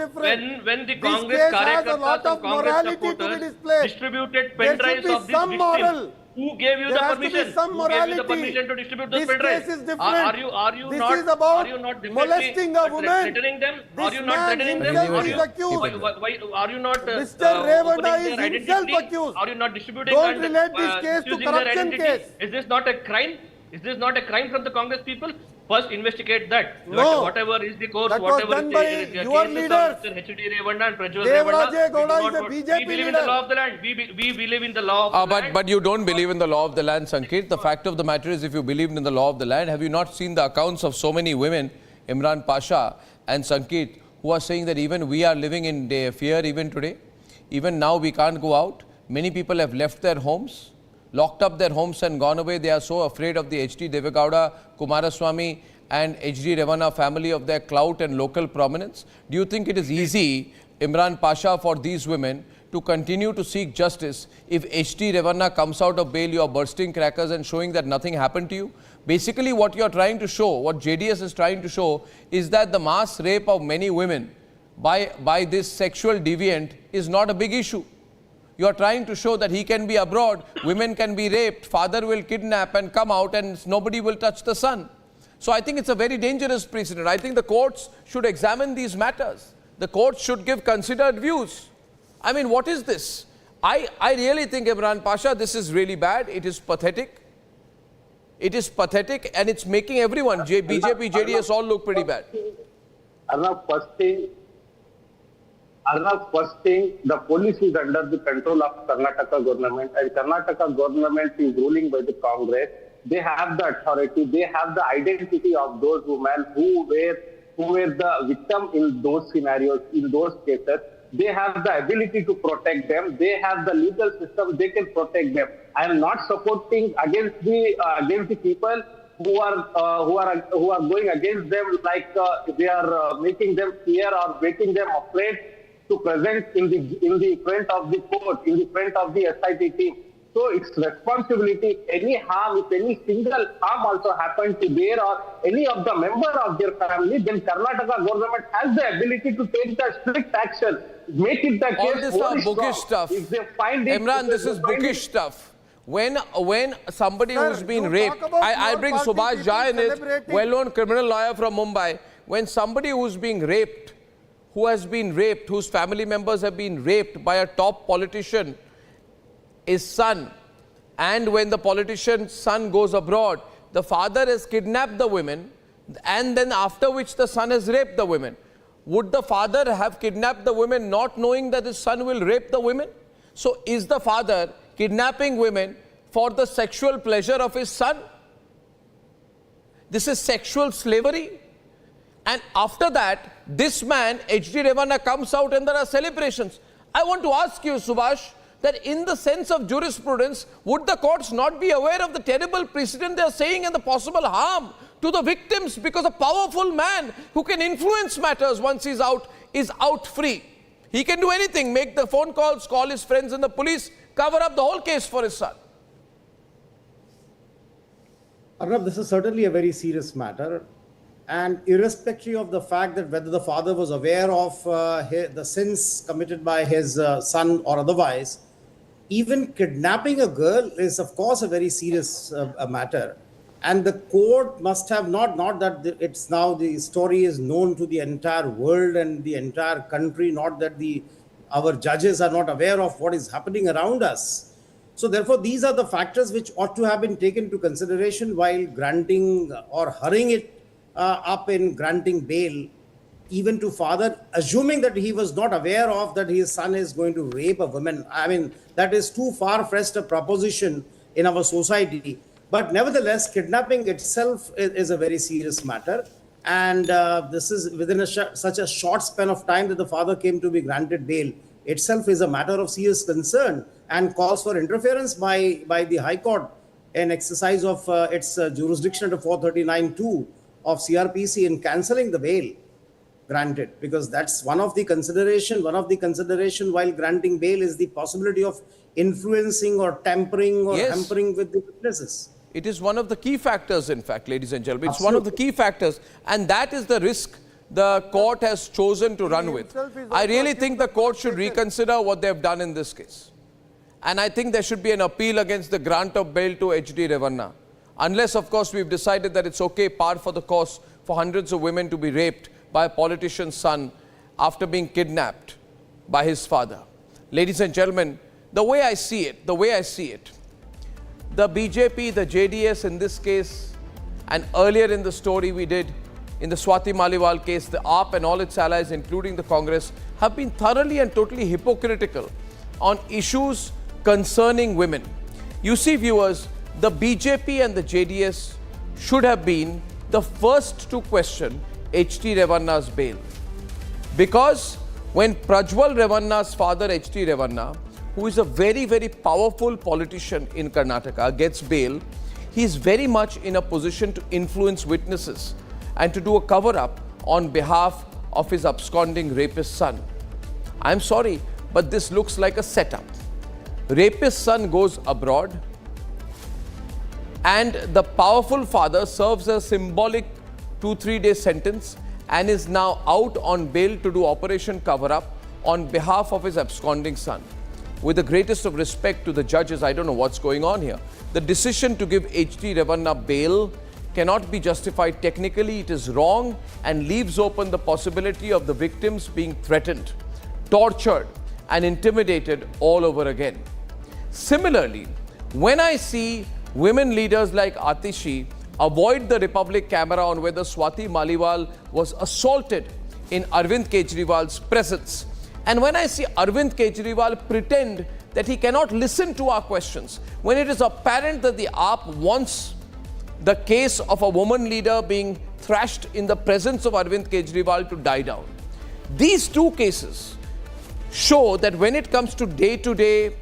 when the Congress Karyakartas and Congress supporters distributed pen drives of these victims, who gave you the permission? Who gave you the permission to distribute those pen drives? Are you not molesting a woman. threatening them? Are you not threatening them? Are you not Mr. Revanna is their himself identity? accused. Are you not distributing Don't and relate this case to using their corruption identity? case. Is this not a crime? Is this not a crime from the Congress people? First, investigate that. No. Whatever is the course, That was whatever done is by the your cases leaders. of Mr. H.D. Revanna and Prajwal Devaraja Revanna, Gowda is a BJP we believe in leader. the law of the land. We believe in the law of the land. But you don't believe in the law of the land, Sankit. The fact of the matter is, if you believed in the law of the land, have you not seen the accounts of so many women, Imran Pasha and Sankit, who are saying that even we are living in fear even today? Even now we can't go out. Many people have left their homes, locked up their homes and gone away. They are so afraid of the H.D. Devegowda, Kumaraswamy and H.D. Revanna family, of their clout and local prominence. Do you think it is easy, Imran Pasha, for these women to continue to seek justice if H.D. Revanna comes out of bail, you are bursting crackers and showing that nothing happened to you? Basically what you are trying to show, what JDS is trying to show, is that the mass rape of many women by this sexual deviant is not a big issue. You are trying to show that he can be abroad, women can be raped, father will kidnap and come out and nobody will touch the son. So I think it's a very dangerous precedent. I think the courts should examine these matters. The courts should give considered views. I mean, what is this? I really think, Imran Pasha, this is really bad. It is pathetic. It is pathetic and it's making everyone, BJP, JDS, all look pretty bad. Arnab, first thing, the police is under the control of Karnataka government, and Karnataka government is ruling by the Congress. They have the authority, they have the identity of those women who were the victim in those scenarios, in those cases. They have the ability to protect them. They have the legal system, they can protect them. I am not supporting against the people who are going against them, like they are making them fear or making them afraid to present in the front of the court, in the front of the SIT team. So it's responsibility. Any harm, if any single harm also happened to their or any of the member of their family, then Karnataka government has the ability to take the strict action, make it the case. All this stuff, bookish stuff. If they find it, Imran, this is bookish stuff. When somebody who's been raped, I'll bring Subhash Jha in it, well-known criminal lawyer from Mumbai. When somebody who's being raped, who has been raped, whose family members have been raped by a top politician, his son, and when the politician's son goes abroad, the father has kidnapped the women, and then after which the son has raped the women. Would the father have kidnapped the women not knowing that his son will rape the women? So is the father kidnapping women for the sexual pleasure of his son? This is sexual slavery. And after that, this man, H.D. Revanna, comes out and there are celebrations. I want to ask you, Subhash, that in the sense of jurisprudence, would the courts not be aware of the terrible precedent they are saying and the possible harm to the victims, because a powerful man who can influence matters once he's out is out free. He can do anything, make the phone calls, call his friends in the police, cover up the whole case for his son. Arnab, this is certainly a very serious matter. And irrespective of the fact that whether the father was aware of the sins committed by his son or otherwise, even kidnapping a girl is, of course, a very serious matter. And the court must have not that it's now the story is known to the entire world and the entire country, not that our judges are not aware of what is happening around us. So therefore, these are the factors which ought to have been taken into consideration while granting or hurrying it up in granting bail, even to father, assuming that he was not aware of that his son is going to rape a woman. I mean, that is too far-fetched a proposition in our society. But nevertheless, kidnapping itself is a very serious matter. And this is within such a short span of time that the father came to be granted bail itself is a matter of serious concern and calls for interference by the High Court in exercise of its jurisdiction under 439(2) of CRPC in cancelling the bail granted, because that's one of the consideration while granting bail is the possibility of influencing or tampering or hampering with the witnesses. It is one of the key factors, in fact, ladies and gentlemen. It's one of the key factors, and that is the risk the court has chosen to run with. I really think the court should reconsider what they've done in this case. And I think there should be an appeal against the grant of bail to HD Revanna. Unless, of course, we've decided that it's okay, par for the course, for hundreds of women to be raped by a politician's son after being kidnapped by his father. Ladies and gentlemen, the way I see it, the BJP, the JDS in this case, and earlier in the story we did in the Swati Maliwal case, the AAP and all its allies, including the Congress, have been thoroughly and totally hypocritical on issues concerning women. You see, viewers, the BJP and the JDS should have been the first to question HD Revanna's bail. Because when Prajwal Revanna's father, HD Revanna, who is a very, very powerful politician in Karnataka, gets bail, he is very much in a position to influence witnesses and to do a cover-up on behalf of his absconding rapist son. I'm sorry, but this looks like a setup. Rapist son goes abroad, and the powerful father serves a symbolic 2-3 day sentence and is now out on bail to do Operation Cover-up on behalf of his absconding son. With the greatest of respect to the judges, I don't know what's going on here. The decision to give HD Revanna bail cannot be justified technically. It is wrong and leaves open the possibility of the victims being threatened, tortured, and intimidated all over again. Similarly, when I see women leaders like Atishi avoid the Republic camera on whether Swati Maliwal was assaulted in Arvind Kejriwal's presence, and when I see Arvind Kejriwal pretend that he cannot listen to our questions, when it is apparent that the AAP wants the case of a woman leader being thrashed in the presence of Arvind Kejriwal to die down. These two cases show that when it comes to day-to-day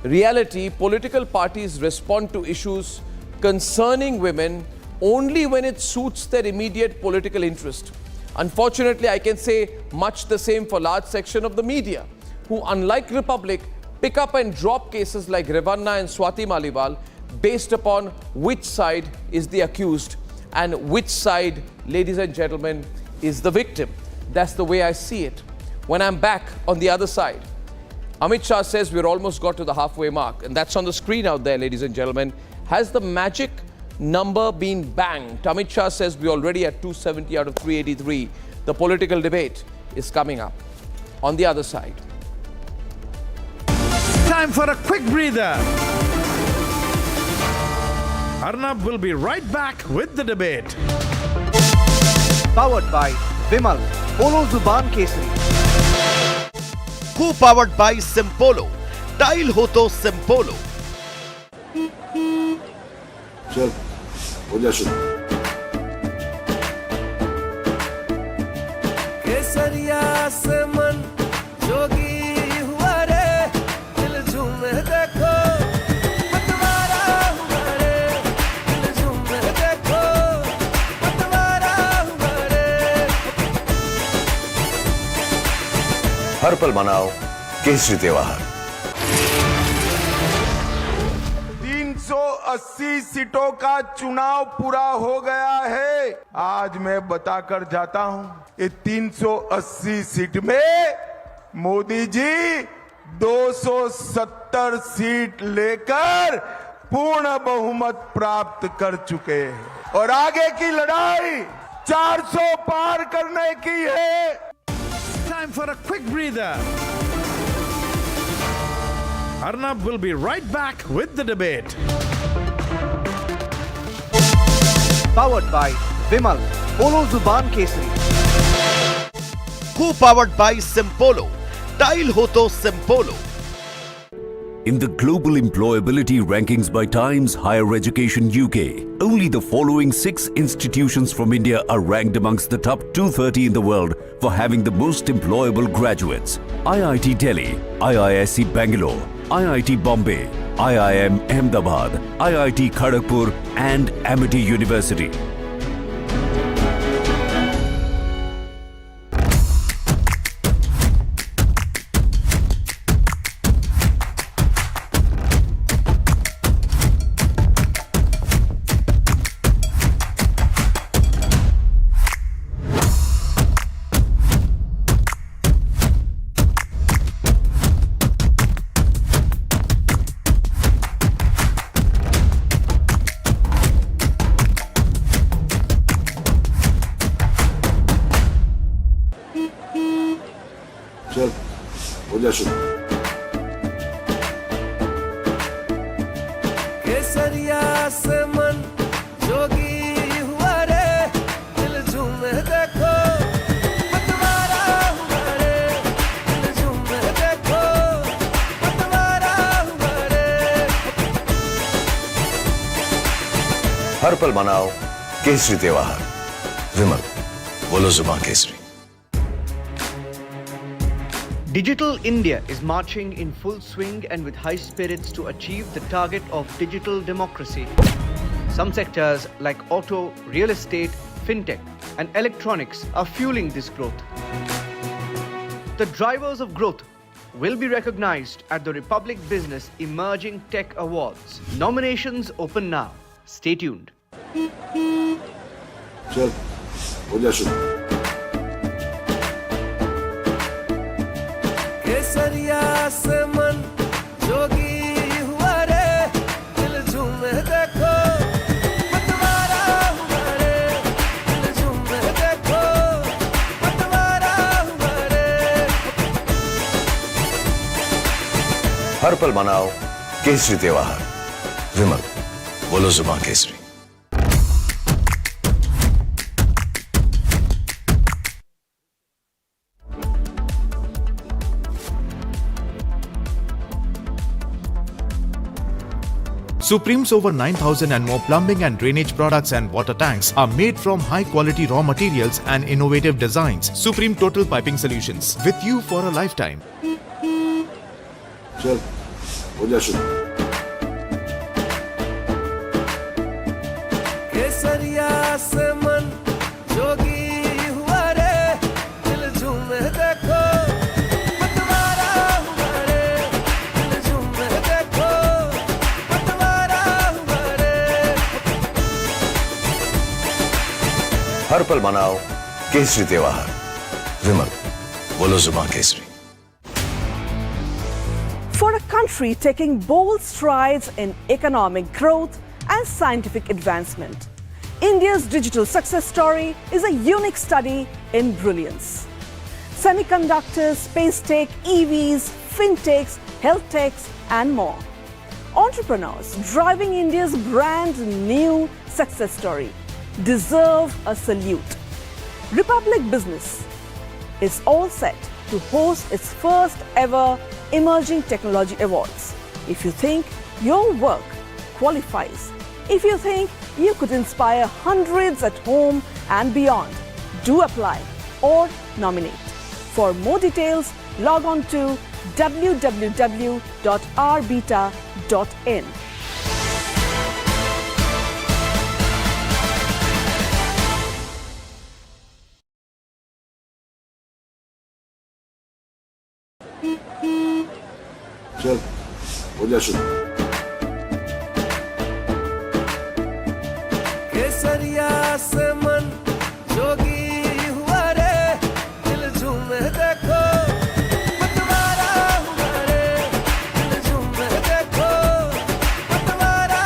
reality, political parties respond to issues concerning women only when it suits their immediate political interest. Unfortunately, I can say much the same for large section of the media, who, unlike Republic, pick up and drop cases like Revanna and Swati Maliwal based upon which side is the accused and which side, ladies and gentlemen, is the victim. That's the way I see it. When I'm back on the other side, Amit Shah says we're almost got to the halfway mark, and that's on the screen out there, ladies and gentlemen. Has the magic number been banged? Amit Shah says we're already at 270 out of 383. The political debate is coming up on the other side. Time for a quick breather. Arnab will be right back with the debate. Powered by Vimal, Polo Zuban Kesari. Co-powered by Simpolo. Tile ho to Simpolo. चल हो जा शुरू केसरिया से मन जोगी हुआ रे दिल झूमे देखो पतवारा हुआ रे दिल झूमे देखो पतवारा हुआ रे हर पल मनाओ केसरी त्योहार 380 सीटों का चुनाव पूरा हो गया है। आज मैं बताकर जाता हूं, ये 380 सीट में मोदी जी 270 सीट लेकर पूर्ण बहुमत प्राप्त कर चुके हैं और आगे की लड़ाई 400 पार करने की है। Time for a quick breather. Arnab will be right back with the debate. Powered by Vimal, Polo Zuban Kesari. Co-powered by Simpolo. Tile ho to Simpolo. In the global employability rankings by Times Higher Education UK, only the following 6 institutions from India are ranked amongst the top 230 in the world for having the most employable graduates. IIT Delhi, IISc Bangalore, IIT Bombay, IIM Ahmedabad, IIT Kharagpur and Amity University. चल हो जा शुरू। केसरिया से मन जोगी हुआ रे, दिल झूमे देखो पतवारा हुआ रे, दिल झूमे देखो पतवारा हुआ रे। हर पल मनाओ केसरी त्योहार। विमल, बोलो जुबान Kesari. Digital India is marching in full swing and with high spirits to achieve the target of digital democracy. Some sectors like auto, real estate, fintech, and electronics are fueling this growth. The drivers of growth will be recognized at the Republic Business Emerging Tech Awards. Nominations open now. Stay tuned. चल हो जा शुरू। केसरिया से मन जोगी हुआ रे, दिल झूमे देखो पतवारा हुआ रे, दिल झूमे देखो पतवारा हुआ रे। हर पल मनाओ केसरी त्योहार। विमल, बोलो जुबान Kesari. Supreme's over 9,000 and more plumbing and drainage products and water tanks are made from high-quality raw materials and innovative designs. Supreme Total Piping Solutions, with you for a lifetime. चल हो जा शुरू। केसरिया से मन जोगी हुआ रे, दिल झूमे देखो पतवारा हुआ रे, दिल झूमे देखो पतवारा हुआ रे। हर पल मनाओ केसरी त्योहार। विमल, बोलो जुबान Kesari. For a country taking bold strides in economic growth and scientific advancement, India's digital success story is a unique study in brilliance. Semiconductors, space tech, EVs, fintechs, health techs, and more. Entrepreneurs driving India's brand new success story deserve a salute. Republic Business is all set to host its first ever Emerging Technology Awards. If you think your work qualifies, if you think you could inspire hundreds at home and beyond, do apply or nominate. For more details, log on to www.rbeta.in. चल हो जा शुरू। केसरिया से मन जोगी हुआ रे, दिल झूमे देखो पतवारा हुआ रे, दिल झूमे देखो पतवारा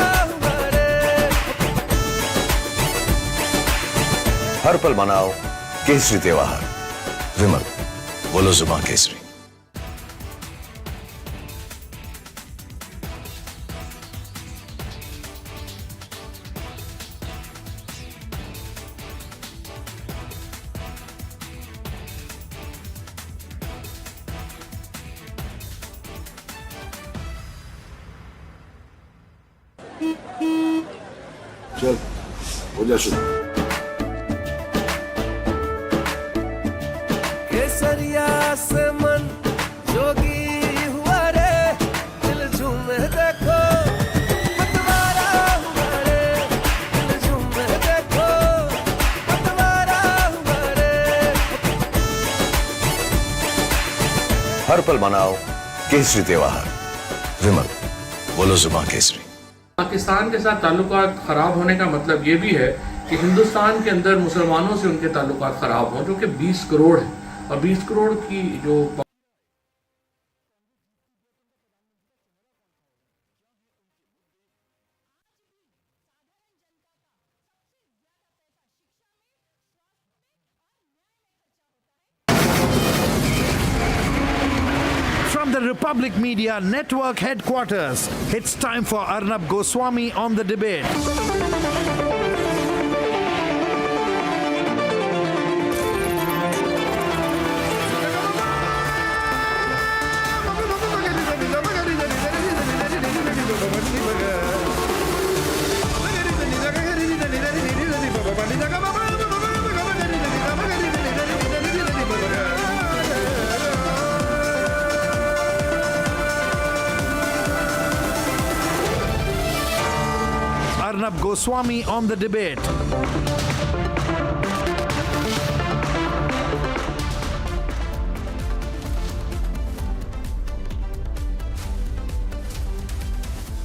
हर पल मनाओ केसरी त्योहार। विमल, बोलो जुबां केसरी। चल हो जा शुरू। केसरिया से मन जोगी हुआ रे, दिल झूमे देखो पतवारा हुआ रे, दिल झूमे देखो पतवारा हुआ रे। हर पल मनाओ केसरी त्योहार। विमल, बोलो जुबां केसरी। पाकिस्तान के साथ ताल्लुकात ख़राब होने का मतलब ये भी है कि हिंदुस्तान के अंदर मुसलमानों से उनके ताल्लुकात ख़राब हों, जो कि 20 करोड़ है, और 20 करोड़ की जो From the Republic Media Network headquarters, it's time for Arnab Goswami on the debate. Arnab Goswami on the debate.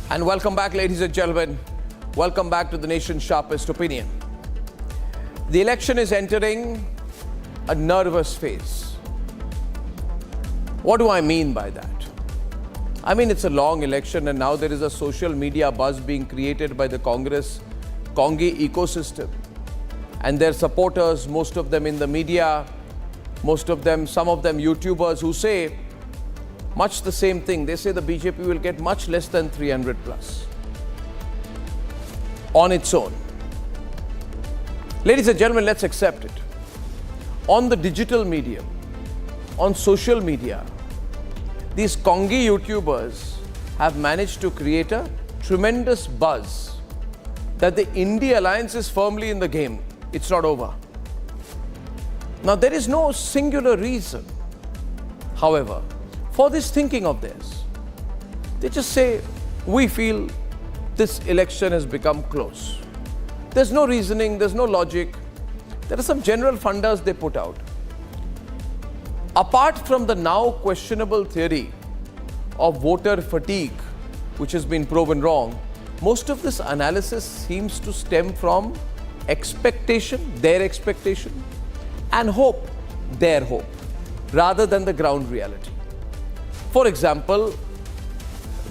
And welcome back, ladies and gentlemen. Welcome back to the nation's sharpest opinion. The election is entering a nervous phase. What do I mean by that? I mean, it's a long election, and now there is a social media buzz being created by the Congi ecosystem and their supporters, most of them in the media, some of them YouTubers, who say much the same thing. They say the BJP will get much less than 300 plus on its own. Ladies and gentlemen, let's accept it. On the digital medium, on social media, these Congi YouTubers have managed to create a tremendous buzz that the India alliance is firmly in the game. It's not over. Now, there is no singular reason, however, for this thinking of theirs. They just say, we feel this election has become close. There's no reasoning, there's no logic. There are some general fundas they put out. Apart from the now questionable theory of voter fatigue, which has been proven wrong, most of this analysis seems to stem from expectation, their expectation, and hope, their hope, rather than the ground reality. For example,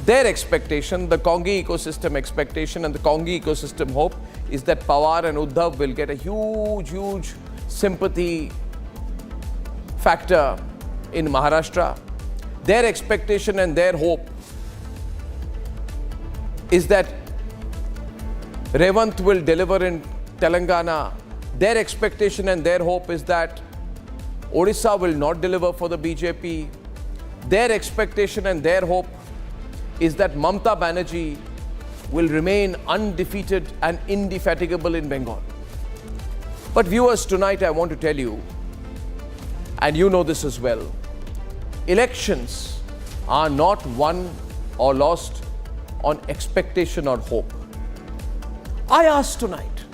their expectation, the Congi ecosystem expectation and the Congi ecosystem hope, is that Pawar and Uddhav will get a huge sympathy factor in Maharashtra. Their expectation and their hope is that Revant will deliver in Telangana. Their expectation and their hope is that Odisha will not deliver for the BJP. Their expectation and their hope is that Mamata Banerjee will remain undefeated and indefatigable in Bengal. But viewers, tonight I want to tell you, and you know this as well, elections are not won or lost on expectation or hope. I ask tonight,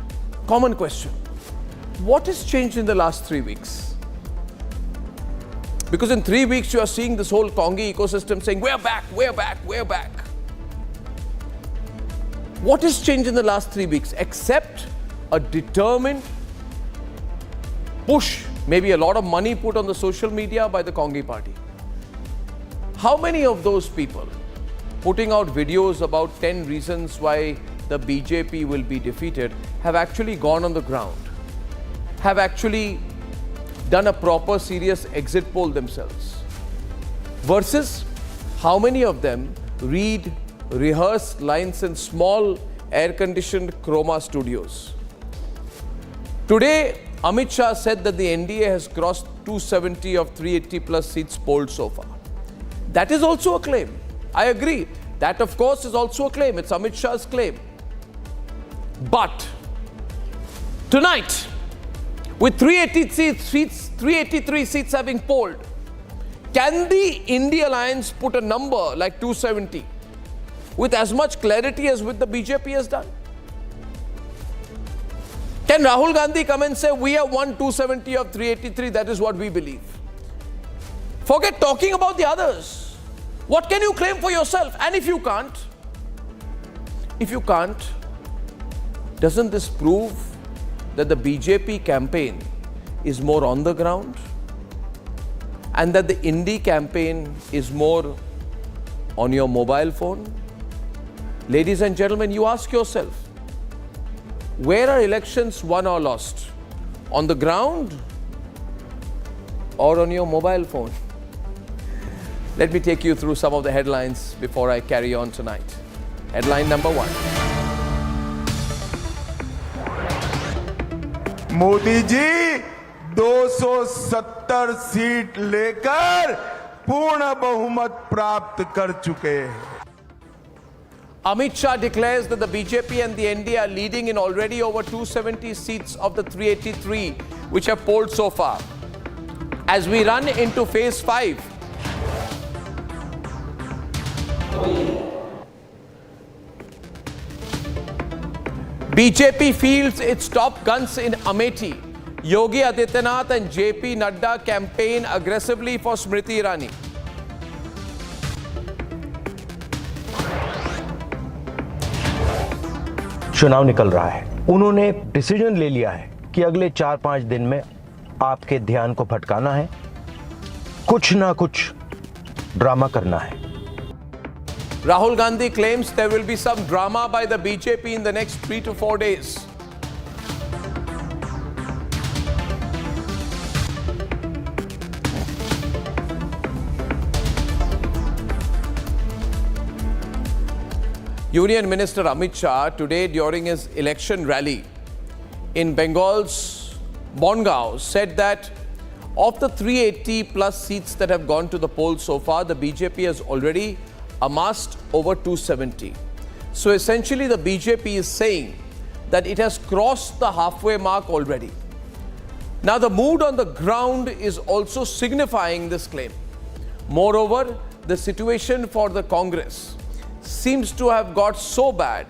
common question, what has changed in the last 3 weeks? Because in 3 weeks you are seeing this whole Congi ecosystem saying, we're back, we're back, we're back. What has changed in the last 3 weeks except a determined push, maybe a lot of money put on the social media by the Congi party? How many of those people putting out videos about 10 reasons why the BJP will be defeated have actually gone on the ground, have actually done a proper serious exit poll themselves, versus how many of them read rehearsed lines in small air-conditioned chroma studios. Today, Amit Shah said that the NDA has crossed 270 of 380 plus seats polled so far. That is also a claim. I agree. That, of course, is also a claim. It's Amit Shah's claim. But tonight, with 383 seats having polled, can the India Alliance put a number like 270 with as much clarity as with the BJP has done? Can Rahul Gandhi come and say, we have won 270 of 383, that is what we believe? Forget talking about the others. What can you claim for yourself? And if you can't, doesn't this prove that the BJP campaign is more on the ground and that the Indie campaign is more on your mobile phone? Ladies and gentlemen, you ask yourself, where are elections won or lost? On the ground or on your mobile phone? Let me take you through some of the headlines before I carry on tonight. Headline number 1. Modi ji 270 seat लेकर पूर्ण बहुमत प्राप्त कर चुके हैं. Amit Shah declares that the BJP and the NDA are leading in already over 270 seats of the 383 which have polled so far. As we run into phase 5, BJP fields its top guns in Amethi. Yogi Adityanath and JP Nadda campaign aggressively for Smriti Irani. चुनाव निकल रहा है. उन्होंने decision ले लिया है कि अगले 4-5 दिन में आपके ध्यान को भटकाना है, कुछ ना कुछ ड्रामा करना है. Rahul Gandhi claims there will be some drama by the BJP in the next 3 to 4 days. Union Minister Amit Shah today during his election rally in Bengal's Bongaon said that of the 380 plus seats that have gone to the polls so far, the BJP has already amassed over 270. So essentially the BJP is saying that it has crossed the halfway mark already. Now the mood on the ground is also signifying this claim. Moreover, the situation for the Congress seems to have got so bad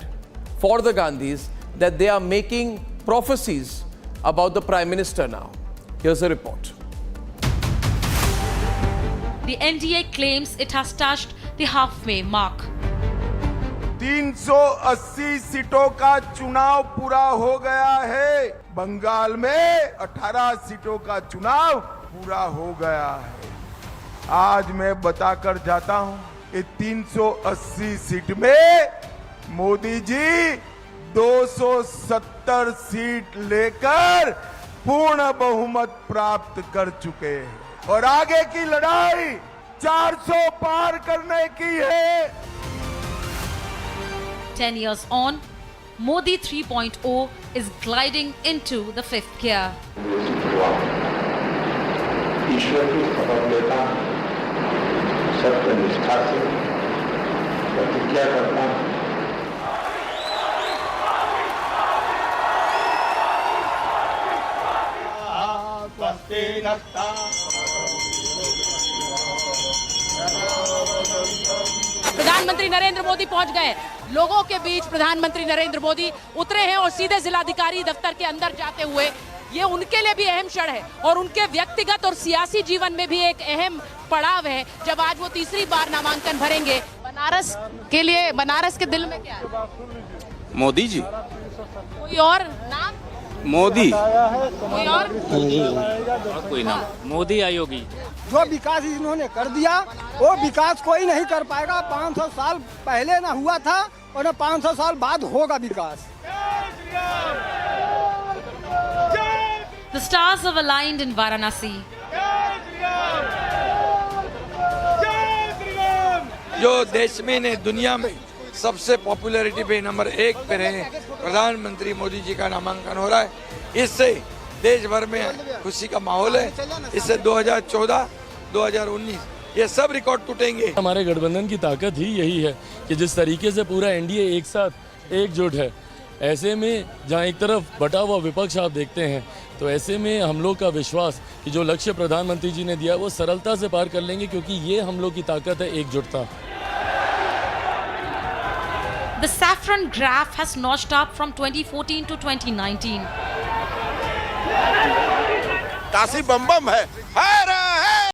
for the Gandhis that they are making prophecies about the Prime Minister now. Here's a report. The NDA claims it has touched the halfway mark. 380 सीटों का चुनाव पूरा हो गया है. बंगाल में 18 सीटों का चुनाव पूरा हो गया है. आज मैं बताकर जाता हूं, ये 380 सीट में मोदी जी 270 सीट लेकर पूर्ण बहुमत प्राप्त कर चुके हैं और आगे की लड़ाई 400 पार करने की है. 10 years on, Modi 3.0 is gliding into the 5th gear. ईश्वर की खबर लेता सत्यनिष्ठा से प्रतिज्ञा करता हूं. प्रधानमंत्री नरेंद्र मोदी पहुंच गए. लोगों के बीच प्रधानमंत्री नरेंद्र मोदी उतरे हैं और सीधे जिलाधिकारी दफ्तर के अंदर जाते हुए ये उनके लिए भी अहम क्षण है और उनके व्यक्तिगत और सियासी जीवन में भी एक अहम पड़ाव है जब आज वो तीसरी बार नामांकन भरेंगे. बनारस के लिए, बनारस के दिल में क्या है? मोदी जी. कोई और नाम? मोदी. कोई और? कोई नाम? मोदी आयोगी. जो विकास इन्होंने कर दिया वो विकास कोई नहीं कर पाएगा. 500 साल पहले ना हुआ था और 500 साल बाद होगा विकास. The stars have aligned in Varanasi. जो देश में ने दुनिया में सबसे पॉपुलैरिटी पे नंबर 1 पे रहे प्रधानमंत्री मोदी जी का नामांकन हो रहा है। इससे देश भर में खुशी का माहौल है। इससे 2014, 2019 ये सब रिकॉर्ड टूटेंगे। हमारे गठबंधन की ताकत ही यही है कि जिस तरीके से पूरा एनडीए एक साथ एकजुट है, ऐसे में जहां एक तरफ बटा हुआ विपक्ष आप देखते हैं, तो ऐसे में हम लोग का विश्वास कि जो लक्ष्य प्रधानमंत्री जी ने दिया वो सरलता से पार कर लेंगे, क्योंकि ये हम लोग की ताकत है, एकजुटता। The saffron graph has notched up from 2014 to 2019. Kashi बम बम है,